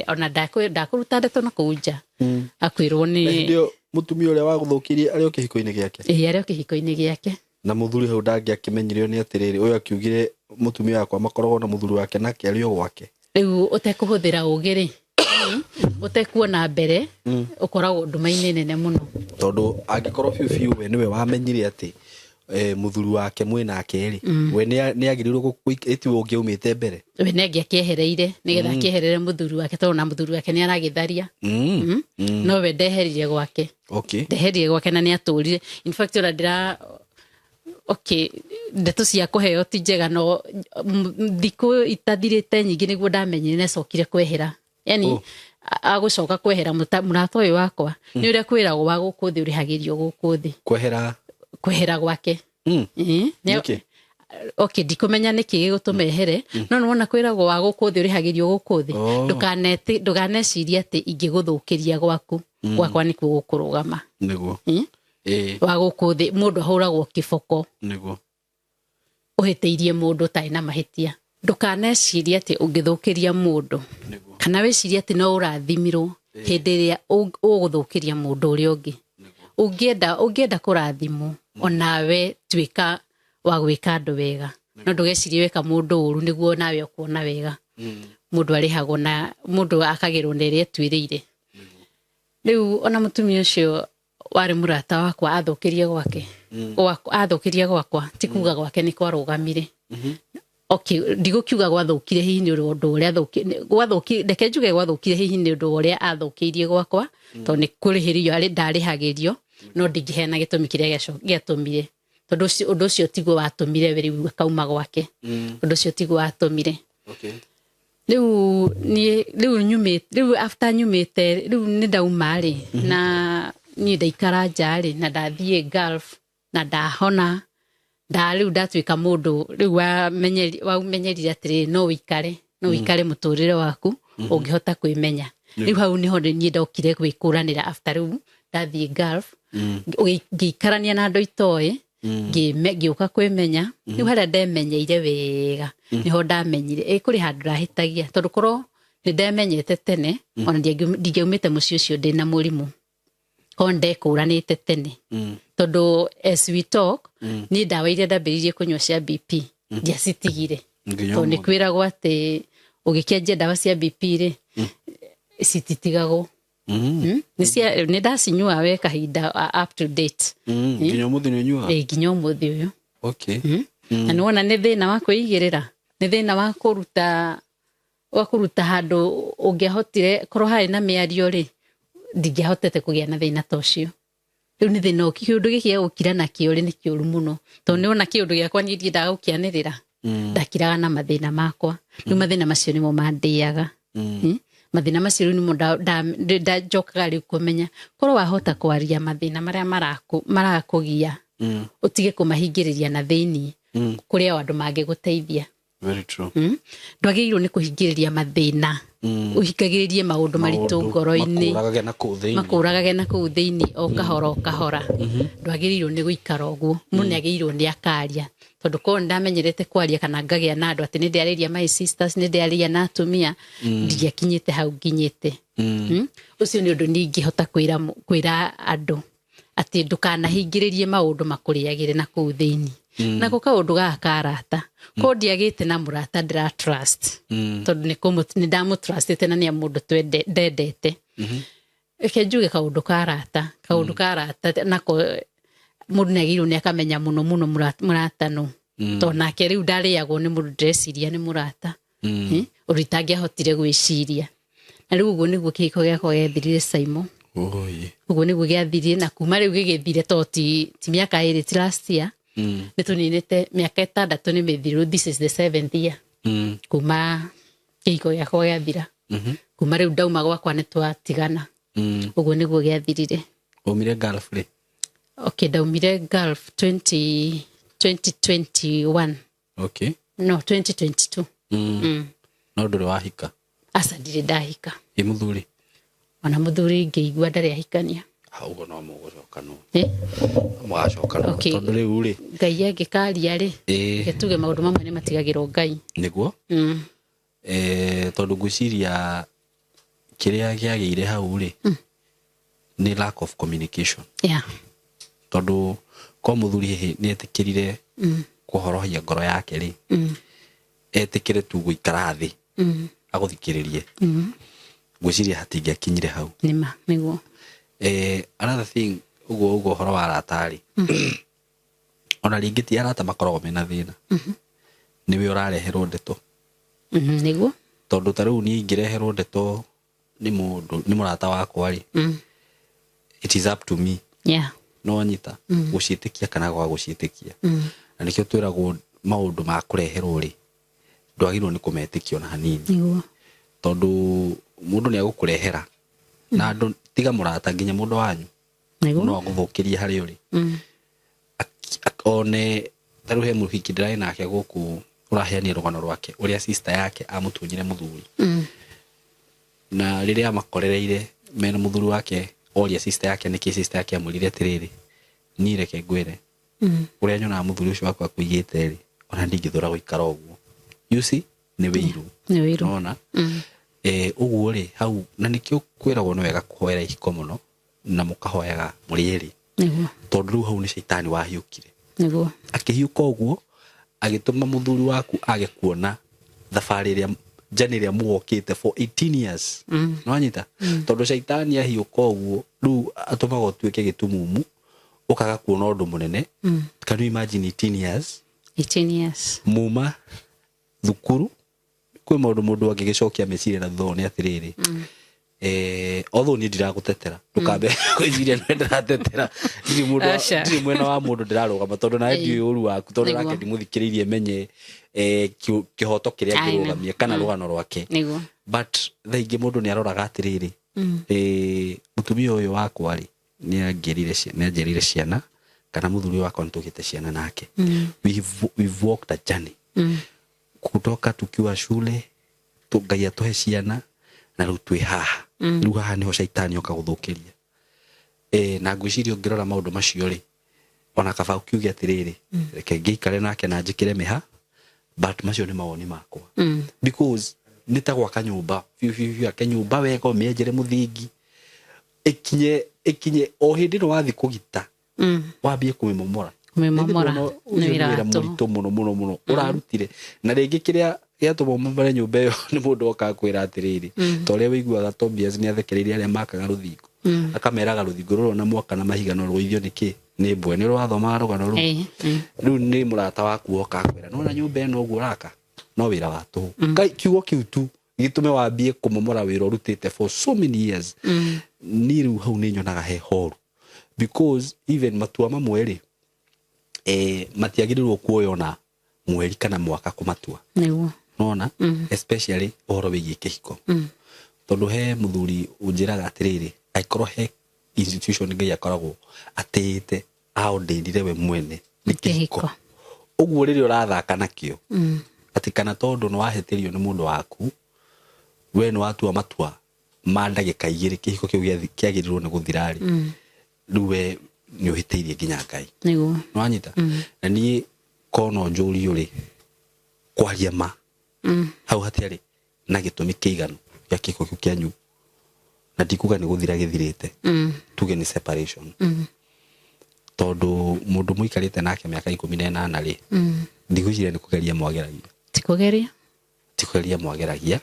ona ndakuruta ndeto na kuja akwirwo ni ndio mutumia uria wa guthukirie ari okihiko-ini giake ari okihiko-ini giake na muthuri hau ndangiakimenyirio ni atiriri uyu akiugire mutumia wakwa makoragwo na muthuri wake nake ari o gwake riu utekuhuthira ugiri utekuona mbere ukoragwo nduma-ini nene muno tondu angikorwo fiu we niwe wamenyire ati muthuri wake mwinake ri we ni agirirwo gukwiti ungiumite mbere we nengi akiehereire nigetha akieherere muthuri wake tondu na muthuri wake ni aragitharia no we ndeherire gwake ndeherire gwake na ni aturire in fact ora ndira ndeto cia kuheo ti njega no thiku itathirite nyingi niguo ndamenyire ne cokire kwehera yani agucoka kwehera murata uyu wakwa ni uria kwiragwo wa gukuthi urihagirio gukuthi kwehera gwake ndikumenya niki gigutumehere no nona kwiragwo wa gukuthi urihagirio gukuthi nduganeciria ati ingiguthukiria gwakwa nikuo gukurugama niguo wa gukuthi mundu ahuragwo kiboko niguo uhiteirie mundu tai na mahitia ndukaneciria ati ungithukiria mundu kana weciria ati no urathimirwo hindi iria uguthukiria mundu uria ungi ungienda kurathimwo onawe twika wa gwika andu wega no ndugecirie weka mundu uru niguo nawe ukuona wega mundu arihagwo na mundu akagirwo nere twirire riu ona mutumia ucio wari murata wakwa athukirie gwake athukirie gwakwa ti kuga gwake ni kwarugamire ndigukiuga gwathukire hihi ni undu uria ndeke njuge gwathukire hihi ni undu uria athukirie gwakwa tondu ni kurihirio ari ndarihagirio no ndingihena gitumi kiria giatumire tondu undu ucio tiguo watumire we riu akauma gwake undu ucio tiguo watumire riu after nyumite riu ni ndauma ri na ni ndaikara nja ri na ndathie Gulf na ndahona riu ndatwika mundu riu wamenyerire atiri no wikare muturire waku ungihota kwimenya riu hau niho ni ndokire gwikuranira after riu ndathie Gulf ngiikarania na andu itoi ngiuka kwimenya riu haria ndemenyeire wega niho ndamenyire kuri handu rahitagia tondu korwo ni ndemenyete tene ona ndingiumite mucii ucio ndina murimu konde kuranite tene tondu as we talk ni ndawa iria ndambiririe kunywa cia BP ndiacitigire tondu ni kwiragwo ati ugikianjia ndawa cia BP ri cititigagwo ni ndacinyua we kahinda up to date nginya umuthi ni nyua nginya umuthi uyu na niwona ni thina wa kwigirira ni thina wa kuruta handu ungiahotire korwo hari na miario ri ndingiahotete kugia na thina tocio riu ni thina kiundu giki gia gukira na kiori ni kiuru muno tondu niwona kiundu giakwa ni ndiendaga gukianirira ndakiraga na mathina makwa riu mathina macio nimo mandiaga mathina macio nimo ndajokaga riu kumenya korwo wahota kwaria mathina maria marakugia utige kumahingiriria na thiini kuria andu mangiguteithia very true ndwagiriirwo ni kuhingiriria mathina uhingagiririe maundu maritu ngoro-ini makuragage na kuu thiini o kahora ndwagiriirwo ni guikara uguo mundu niagiriirwo ni akaria tondu korwo ndamenyerete kwaria kana ngagia na andu ati ni ndiariria my sisters ni ndiariria na atumia ndiakinyite hau nginyite ucio ni undu ningihota kwira andu ati ndukanahingiririe maundu makuriagire na kuu thiini na ko kaundu gaka arata ko ndiagite na murata ndira trust tondu ni ndamu trustite na ni mundu twendete eke njuge kaundu ka arata nako mundu negiru ni akamenya muno murata no to nake riu ndariagwo ni mundu ndreciria ni murata uritangia hotire gwiciria na riu uguo niguo kiko giako gethirire Simon uguo niguo giathirie na kuma riu gigithire to ti miaka iri ti last year ni tuninite miaka 6 ni mithiru. This is the 7th year kuma kiko giako giathira kuma riu ndauma gwakwa ni twatigana uguo niguo giathirire. Umire Gulf ri? Okay, ndaumire Gulf 2021. Okay. No, 2022. No nduri wahika? Asa ndire ndahika. I muthuri? Ona muthuri ngeigua ndari ahikania. Uguo no mugucoka no. Mugacoka no. Tondu riu ri Ngai angikaria ri getuge maundu mamwe ni matigagirwo Ngai. Niguo? Tondu ngwiciria kiria giagire hau ri ni lack of communication. Yeah. Tondu ko muthuri ni etikirire kuhorohia ngoro yake ri etikire tu guikara thi aguthikiririe ngwiciria hatingiakinyire hau. Nima niguo. Another thing uguo horo wa aratari ona ringi ti arata makoragwo mena thina niwe urareherwo ndeto niguo tondu tariu ni ingireherwo ndeto ni murata wakwa ri it is up to me. Yeah. No nyita guciitikia kana gwa guciitikia na nikio twiragwo maundu ma kureherwo ri ndwagirwo ni kumetikio na hanini niguo tondu mundu ni agukurehera na andu tiga murata nginya mundu wanyu no aguthukirie hari uri one taru he muhiki ndirai nake guku uraheania rugano rwake uria sister yake amutunyire muthuri na riria makorereire mena muthuri wake oria sister yake niki sister yake amurire atiriri ni reke ngwire uria nyona muthuri ucio wakwa kuigite ri ona ndingithura guikara uguo you see ni wiru ona uguo ri hau na nikio kwiragwo ni wega kuhoera ihiko muno na mukahoyaga muri eri niguo tondu riu hau ni shaitani wahiukire niguo akihiuka uguo agituma muthuri waku agikuona thabari ria jani ria muokite for 18 years no anyita tondu shaitani ahiuka uguo riu atumaga tuike gitumumu ukaga kuona undu munene. Can you imagine 18 years muma thukuru kwe mundu angigicokia meciria na thoni atiriri although ni ndiragutetera ndukambe kwiciria ni ndiratetera ndiri mwena wa mundu ndirarugama tondu na ndi uru waku tondu nake ndimuthikiririe menye kihoto kiria ngirugamie kana rugano rwake but thaingi mundu ni aroraga atiriri mutumia uyu wakwa ri ni anjerire ciana kana muthuri wakwa ntugite ciana nake we've walked a journey kutoka tukiwa shule tugaia tuhe ciana na riu twi haha riu haha niho shaitani okaguthukiria na ngwiciria ungirora maundu macio ri ona kaba ukiuge atiriri reke ngiikare nake na njikire miha but macio ni mawoni makwa because nitagwaka nyumba fiu nyumba wega umenjere muthingi ikinye o hindi no wathi kugita wambie kumimomora ni wira murito muno urarutire na ringi kiria giatuma mbere nyumba iyo ni mundu oka kwira atiriri to ria wiguaga Tobias ni athekereirie aria makaga ruthingo akameraga ruthingo ruro na mwaka na mahiga no rwithio niki ni mbwe ni rwathoma rugano riu ni murata waku oka kwira no na nyumba ino uguo raka no wira watu kai kiugo kiu tu gitume wambie kumomora wira urutite for so many years ni riu hau ni nyonaga he horu because even matua mamwe ri matiagirirwo kuoyona mweri kana mwaka kumatua niguo nona especially ohoro wigie kihiko tondu he muthuri unjiraga atiriri aikorwo he institution ngai akoragwo atite aundindire we mwene ni kihiko uguo riri urathaka nakio ati kana tondu no wahetirio ni mundu waku we no watua matua ma ndagika igiri kihiko kiu kiagirirwo ni guthirari riwe ni uhitiirie nginya Ngai niguo no anyita na ni kono njuri uri kwaria ma hau hatiari na gitumi kiiganu ya kiko kiu kianyu na ndikuga ni guthira githirite tuge ni separation tondu mundu muikarite nake miaka 18 ri ndigwicire ni kugeria mwageragia tikugeria mwageragia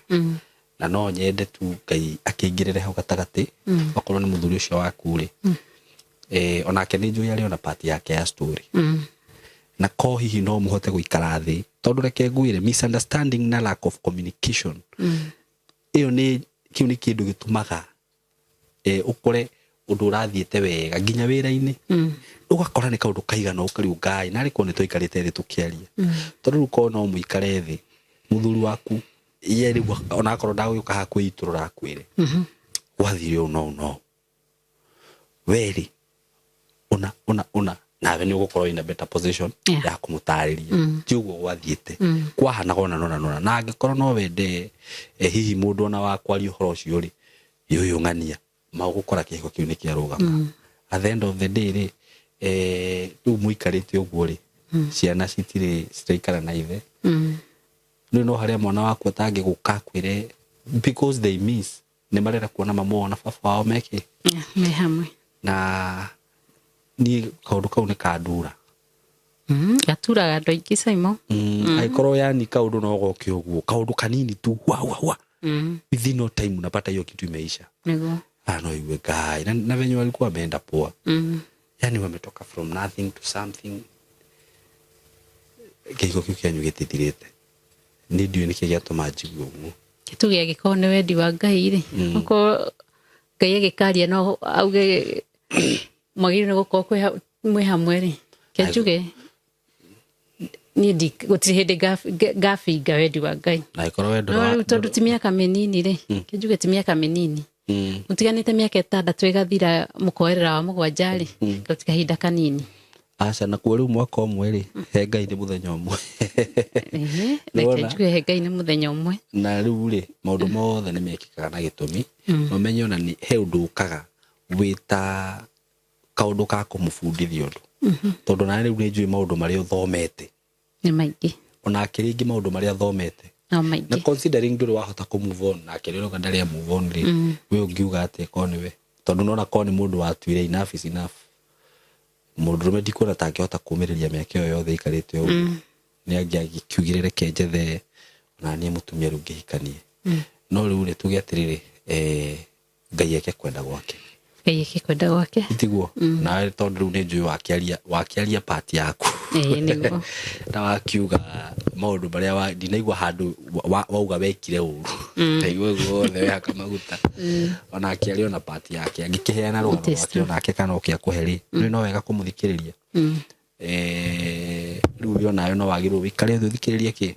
na no nyende tu Ngai akingirire hau gatagati okorwo ni muthuri ucio waku ri onake ni njui ari ona part yake ya story na ko hihi no muhote guikara thi tondu reke ngwire misunderstanding na lack of communication iyo ni kiu ni kindu gitumaga ukore undu urathiete wega nginya wira-ini ugakora ni kaundu kaigana ukariu Ngai na riko ni tuikarite thi tukiaria tondu ko no muikare thi muthuri waku yeri ona akorwo ndaguka hakwi iturura akwire wathire no weri una nawe ni ugukorwo in a better position ya kumutariria tiguo gwathiete kwahana gona nona na angikorwo no wende hihi mundu ona wakwaria uhoro ucio ri yuyu ngania magukora kihiko kiu ni kiarugama at the end of the day ri riu muikarite uguo ri ciana citire citaikara na ithe no haria mwana waku atangiguka kwire because they miss ni marera kuona mamo na baba wao meke me hamwe na ni kaundu kau ni kadura gatura andu aingi Simon aikorwo yani kaundu no goke uguo kaundu kanini tu wa within no time unapata hiyo kitu imeisha nego no iwe Ngai na venye walikuwa wameenda poa yani wametoka from nothing to something kiko kiu kianyu gitithirite ni ndio ni kigatuma njigwo uguo kitu gia gikone wendi wa Ngai ri uko Ngai agikaria no auge magire no gukoko mwe hamwe ri kenjuge ni ndi gutiri hindi gafinga wendi wa Ngai na ikorwo wendo tondu ti miaka minini ri kenjuge ti miaka minini mutiganite miaka 6 igathira mukoerera wa mugwanja ri gatika hinda kanini aca na kuo riu mwaka umwe ri he Ngai ni muthenya umwe na kenjuge he Ngai ni muthenya umwe na riu ri maundu mothe ni mekikaga na gitumi umenye ona ni he undu ukaga wita kaundu ka kumufundithia undu tondu na riu ni njui maundu maria uthomete ni maingi ona akiringi maundu maria thomete no maingi na considering nduri wahota ku move on na akiriro ndari ya move on ri we ungiuga ate koni we tondu nona koni mundu watuire enough is enough mundu rume ndikona tangihota kumiriria miaka yo yothe ikarite uguo ni angikiugirire kenjethe na ni mutumia rungihikanie no riu ri tuge atiriri Ngai eke kwenda gwake Ngai eke kwenda gwake itiguo na tondu riu ni njui wakiaria part yaku niguo na wakiuga maundu maria ndinaigua handu wauga wekire uru ndaigua guothe wehaka maguta ona akiaria ona part yake angikiheana rugano rwake onake kana ukia kuheri no wega kumuthikiriria riu nayo no wagirwo wikare uthikiririe ki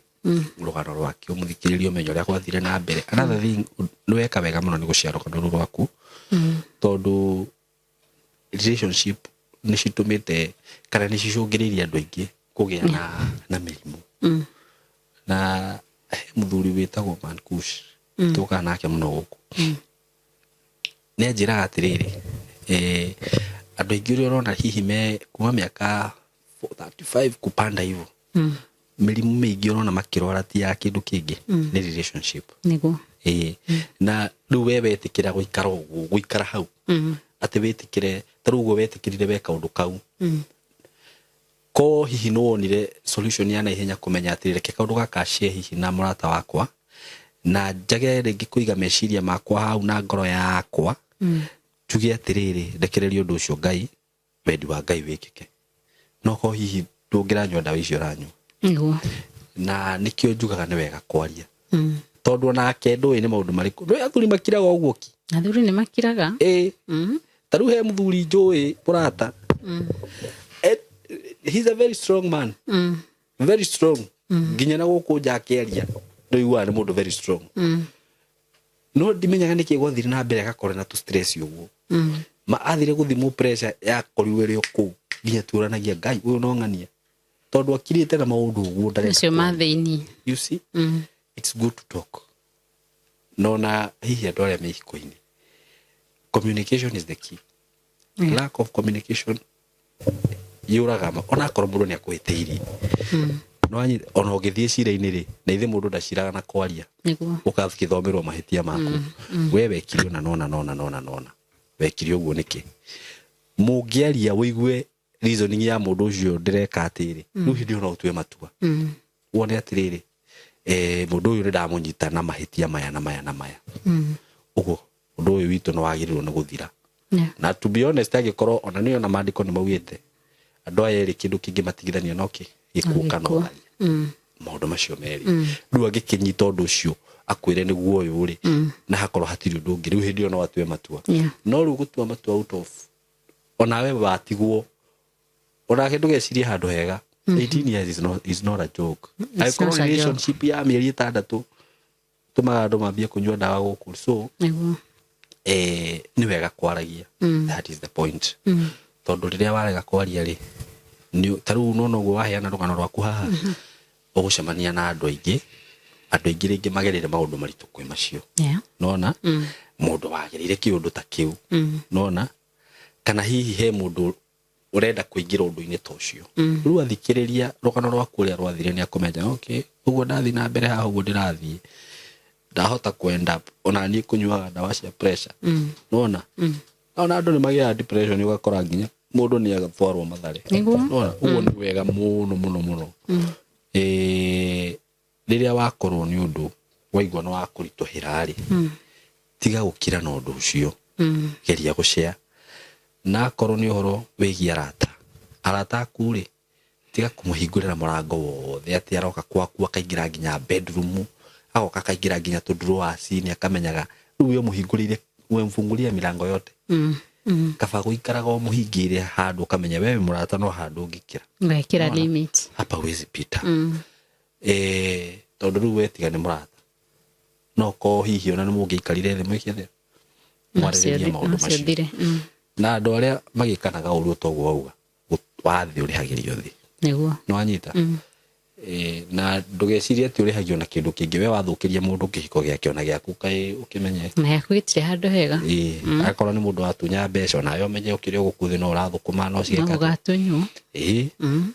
rugano rwake umuthikiririe umenye uria gwathire na mbere another thing ni weka wega muno ni gucia rugano rwaku tondu relationship ni citumite kana ni cicungiriria andu aingi kugia na mirimu na muthuri witagwo Mankush tuka nake muno guku ni njira atiriri andu aingi uri urona hihi me kuma miaka 35 kupanda hivyo mirimu mingi urona makirwara ti ya kindu kingi ni relationship niguo na riu we wetikira guikara hau ati wetikire tarugo wetikirire weka undu kau ko hihi no wonire solution ya na ihenya kumenya ati reke kaundu gakashie hihi na murata wakwa na njage ringi kuiga meciria makwa hau na ngoro yakwa tuge atiriri ndekererio undu ucio Ngai wendi wa Ngai wikike no ko hihi ndungiranywa ndawa icio ranyu niguo na nikio njugaga ni wega kwaria tondu nake ndui ni maundu mariku ndui athuri makiraga uguo ki athuri ni makiraga taru he muthuri njui murata he's a very strong man very strong nginya na guku njakeria ndoigua ni mundu very strong no ndimenyaga niki gwathire na mbere agakora na tu stress uguo ma athire guthimwo pressure ya koriwe ku nginya turanagia Ngai uyu no ngania tondu akirite na maundu uguo ndare cio matheini you see it's good to talk no na hihi andu aria mehiko-ini communication is the key lack of communication yuragama ona korwo mundu ni akwitiiri no anyi ona ugithie cira-ini ri na ithe mundu ndaciraga na kwaria niguo ukathomerwo mahitia maku we wekirio na nona wekirio uguo niki mungiaria wigue reasoning ya mundu ucio ndireka atiri riu hindi no utue matua wone atiriri mundu uyu ndamunyita na mahitia maya na maya na maya ugo undu uyu witu no wagirirwo ni guthira na to be honest agikorwo ona niyo na maandiko ni maugite andu aya eri kindu kingi matigithania noki gikuka no maundu macio meri riu agikinyita undu ucio akwire ni guo uyu uri na hakorwo hatiri undu ungi riu hindi no atue matua no riu gutua matua out of onawe batigwo ona kindu gecirie handu hega 18 years is not a joke. I call relationship ya mieri 6 tumaga andu mambie kunyua ndawa guku so ni wega kwaragia that is the point tondu riria warega kwaria ri ni taru no gwo waheana rugano rwaku haha ugucemania na andu aingi ringi magerere maundu maritu kwi macio nona mundu wagerire kiundu ta kiu nona kana hihi he mundu urenda kuingira undu-ini ta ucio riu athikiriria rugano rwaku ria rwathire ni akomenya okay uguo ndathi na mbere haha uguo ndirathie ndahota kwenda ona ni kunyuaga ndawa cia pressure nona ona andu ni magia depression ugakora nginya mundu ni agatwarwo mathare nona uguo ni wega muno riria wakorwo ni undu waigwa no wakurituhira ri tiga gukira na undu ucio geria gushare na korwo ni uhoro wigia arata akuri tiga kumuhingurira murango wothe ati aroka kwaku akaingira nginya bedroom agoka akaingira nginya drawers ni akamenyaga riu yo muhingurire we mfungulia milango yote kaba guikaraga o muhingire handu ukamenya wewe murata no handu ungikira ngekira limit hapa wezi pita tondu riu wetiga ni murata no ko hihi ona ni mungiikarire thi mwikethe mwaririria maundu macio na andu aria magikanaga uru toguo auga wathi urihagirio thi niguo no anyita na ndugecirie ati urihagio na kindu kingi we wathukiria mundu kihiko giake ona giaku kai ukimenye na yaku gitire handu hega akorwo ni mundu watunya mbeca na yo menye ukiri ugukuthi no urathukuma no cieka no gatunyu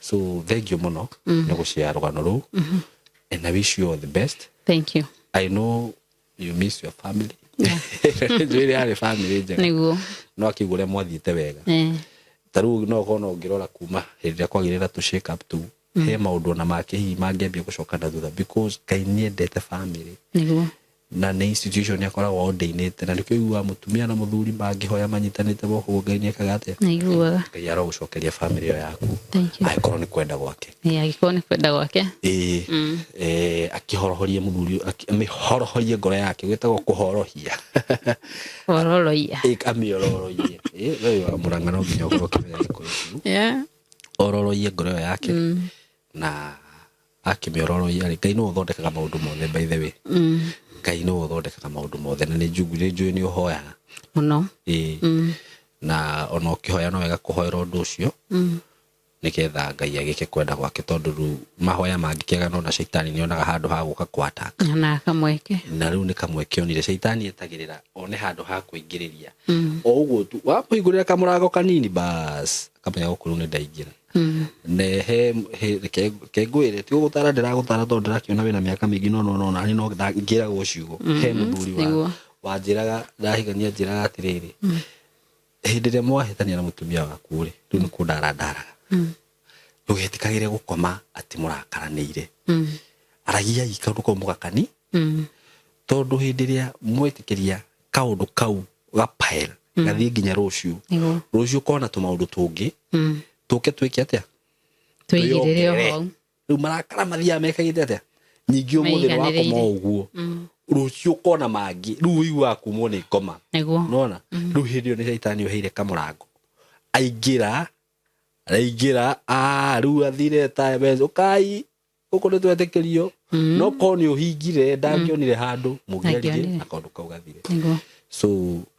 so thank you muno ni gucia rugano ru and I wish you all the best. Thank you. I know you miss your family. Really are family njega niguo no akigure mwathiite wega taru no kono ngirora kuma hĩndĩ kwagirira to shake up to he maundu na make hi mangiambia gucokana thutha because kaini endete family niguo na nĩ institution yakoragwo ondainĩte na nĩkĩo igua mutumia na muthuri mangihoya manyitanĩte moko Ngai nĩekaga atĩa niguo Ngai arogucokeria family yo yaku akorwo nĩ kwenda gwake agikorwo nĩ kwenda gwake akihorohorie muthuri amihorohorie ngoro yake gwetagwo kuhorohia ororoia amiororoie wewe muranga no nginya ukorwo kimenya giko ororoie ngoro yake na akimiororoia Ngai no uthondekaga maundu mothe by the way Ngai no uthondekaga maundu mothe na nĩ ni uhoyaga muno na ona ukihoya no wega kuhoera undu ucio niketha Ngai agike kwenda gwake tondu mahoya mangikega no na shaitani ni onaga handu ha guka kwataka na kamweke na riu ni kamweke onire shaitani etagirira one handu ha kuingiriria o uguo tu wamuhingurira kamurago kanini bas kamenya gukuru ni ndaingira ne he kegwire ti gutara ndiragutara tondu ndirakiona wina miaka mingi no ani no ngira guciugo he muthuri wa njiraga ndahigania njiraga atiriri hindi ria mwahitania na mutumia waku ri riu ni kundarandaraga ndugetikagire gukoma ati murakaranire aragia ikaundu ko mugakani tondu hindi ria mwetikiria kaundu kau gapael gathie nginya ruciu kona tumaundu tungi tuke twike atia twigirire ho riu marakara mathia mekagite atia nyingi umuthiro wako mo uguo ruciu kona mangi riu igwa kumwo ni koma nona riu hindi ni shaitani uheire kamurango aingira riu athire ta bezo kai uko ni twetekerio no koni uhingire ndangionire handu mugiarire akondu kau gathire so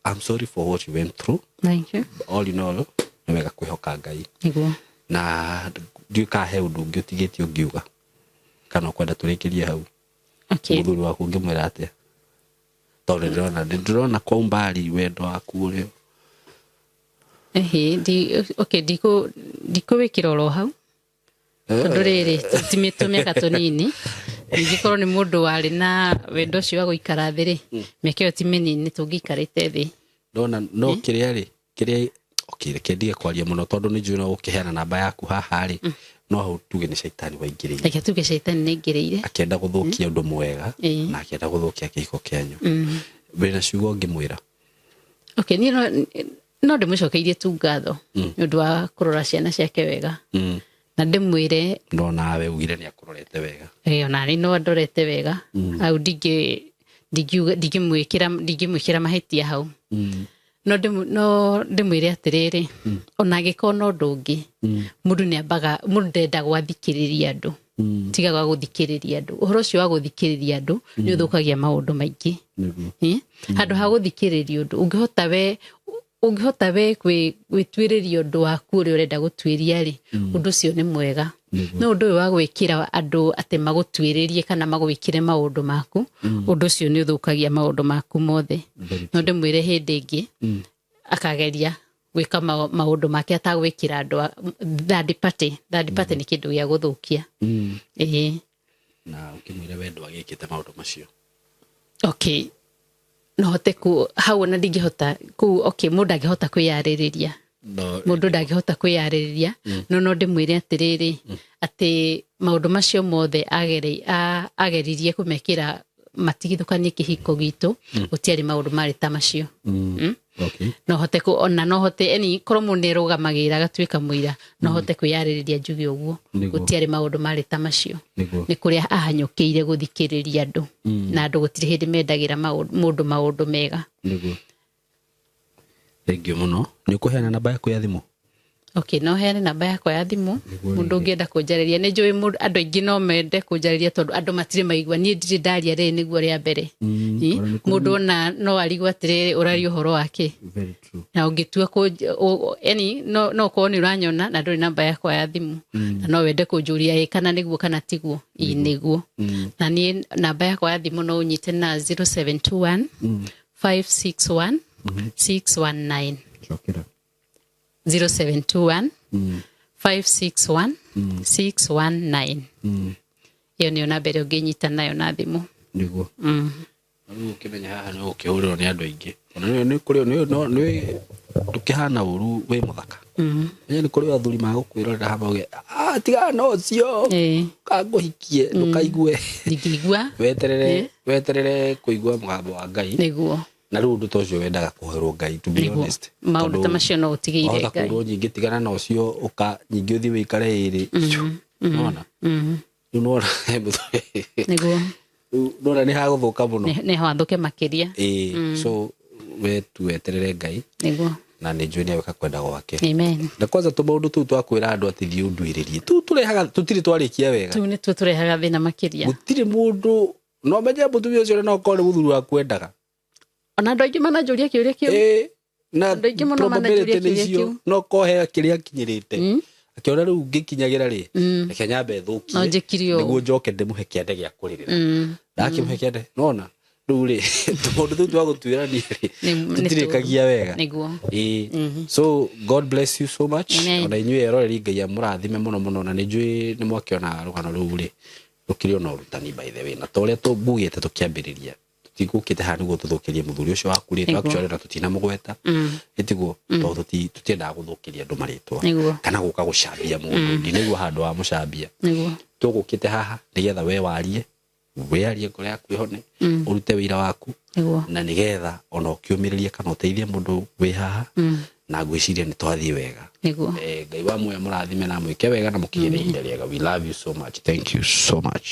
I'm sorry for what you went through. Thank you. All in all ni wega kwihoka Ngai na ndiuka he undu ungi utigitio ngiuga kana kwenda turikirie hau muthuri waku ngimwira atia tondu ndirona kwa umbali wendo waku uri ndiko wikira oro hau tondu riri timitumiaka tunini ingikorwo ni mundu wari na wendo ucio wa guikara thi ri meke yo timenini tungikarite thi ndona no kiria okay reke ndige kwaria muno tondu ni njui no ukiheana namba yaku haha ri no hau tuge ni shaitani waingiriire reke tuge shaitani ni ingiriire akenda guthukia undu mwega na akenda guthukia kihiko kianyu wina ciugo ngimwira okay ni no ndimũcokeirie tu ngatho nĩ ũndũ wa kũrora ciana ciake wega na ndĩmwĩre no nawe ugire nĩ akũrorete wega ona nĩ no ndorete wega au ndingĩmwĩkĩra mahĩtia hau no ndĩmwĩre atĩrĩrĩ ona angĩkorwo no ũndũ ũngĩ mũndũ ndenda gwathikĩrĩria andũ tiga gwa gũthikĩrĩria andũ ũhoro ũcio wa gũthikĩrĩria andũ nĩ ũthũkagia maũndũ maingĩ handũ ha gũthikĩrĩria ũndũ ũngĩhota we gwĩtuĩrĩria ũndũ waku ũrĩa ũrenda gũtuĩria rĩ ũndũ ũcio nĩ mwega no ũndũ ũyũ wa gwĩkĩra andũ atĩ magũtuĩrĩrie kana magwĩkĩre maũndũ maku ũndũ ũcio nĩ ũthũkagia maũndũ maku mothe no ndĩmwĩre hĩndĩ ĩngĩ akageria gwĩka maũndũ make atagwĩkĩra andũ third party nĩ kĩndũ gĩa gũthũkia na ũkĩmwĩra we ndwagĩkĩte maũndũ macio okay no hote hau na ndingĩhota okay mũndũ ndangĩhota kwĩyarĩrĩria no ndĩmwĩre atĩrĩrĩ atĩ maũndũ macio mothe ageririe kũmekĩra matigithũkanie kĩhiko gitũ gũtiarĩ maũndũ marĩ ta macio no hote korwo mũndũ nĩarũgamagĩrĩra agatuĩka mũira no hote kwĩyarĩrĩria njuge ũguo gũtiarĩ maũndũ marĩ ta macio nĩ kũrĩa ahanyũkĩire gũthikĩrĩria andũ na andũ gũtirĩ hĩndĩ mendagĩra mũndũ maũndũ mega thengio mũno nĩ ũkũheana namba yaku ya thimũ okay no heane namba yakwa ya thimũ mũndũ ũngĩenda kũnjarĩria nĩ njũĩ andũ aingĩ no mende kũnjarĩria tondũ andũ matirĩ maigua niĩ ndirĩ ndaria rĩrĩ nĩguo rĩa mbere mũndũ ona no arigwo atĩrĩrĩ ũraria ũhoro wake na ũngĩtua no ũkorwo nĩ ũranyona na ndũrĩ namba yakwa ya thimũ na no wende kũnjũria kana nĩguo kana tiguo nĩguo na niĩ namba yakwa ya thimũ no ũnyite na 0721 561 619 0721 561 619 iyo nĩyo namba ĩrĩa ũngĩnyita nayo na thimũ nĩguo rĩu ũkĩmenya haha nĩ ũkĩhũrĩrwo nĩ andũ aingĩ nĩ kũrĩ ndũkĩhana ũru wĩ mũthaka nĩ kũrĩ athuri magũkwĩrorera haha mauge tigana na ũcio kangũhikie ndũkaigue weterere kũigua mũgambo wa Ngai nĩguo na rĩu ũndũ ta ũcio wendaga kũherwo Ngai to be honest maũndũ ta macio no ũtigĩire Ngai ũkakũrwo nyingĩ tigana na ũcio nyingĩ ũthiĩ wĩikare ĩrĩ nona rĩu nona nĩguo nona nĩ hagũthũka mũno nĩ hathũke makĩria so we tueterere Ngai nĩguo na nĩ njũĩ nĩawĩka kwenda gwake amen na kwanza tũmaũndũ tũu twakwĩra andũ atĩ thiĩ ũnduĩrĩrie tũtirĩ twarĩkia wega tũu nĩtuo tũrehaga thĩna makĩria gũtirĩ mũndũ no menye mũtumia ũcio no ũkorwo nĩ mũthuri waku endaga ona andũ aingĩ mananjũria kĩũria kĩu na probability nĩcio no kohe kĩrĩa kinyĩrĩte akiona rĩu ngĩkinyagĩra rĩ reke nyambe thũkie nĩguo njoke ndĩmũhe kĩande gĩa kũrĩrĩra ndakĩmũhe kĩande nona rĩu rĩ tũmaũndũ tũu twa gũtuĩrania rĩ tũtirĩkagia wega so God bless you so much ona inyuĩ eroreri Ngai amũrathime mũno mũno na nĩ njũĩ nĩ mwakĩona rũgano rũu rĩ rũkĩrĩ ona ũrutani by the way na torĩa tũmbugĩte tũkĩambĩrĩria tigũkĩte haha nĩguo tũthũkĩrie mũthuri ũcio waku rĩtwa actually na tũtinamũgweta ĩtiguo tondũ tũtiendaga gũthũkĩria andũ marĩtwa kana gũka gũcambia mũndũ ũngĩ nĩguo handũ wa mũcambia tũgũkĩte haha nĩgetha we warie ngoro yaku ĩhone ũrute wĩra waku na nĩgetha ona ũkĩũmĩrĩrie kana ũteithie mũndũ wĩ haha na ngwĩciria nĩ twathiĩ wega Ngai wa muoyo mũrathime na mwĩke wega na mũkinyĩre ihinda rĩega we love you so much thank you so much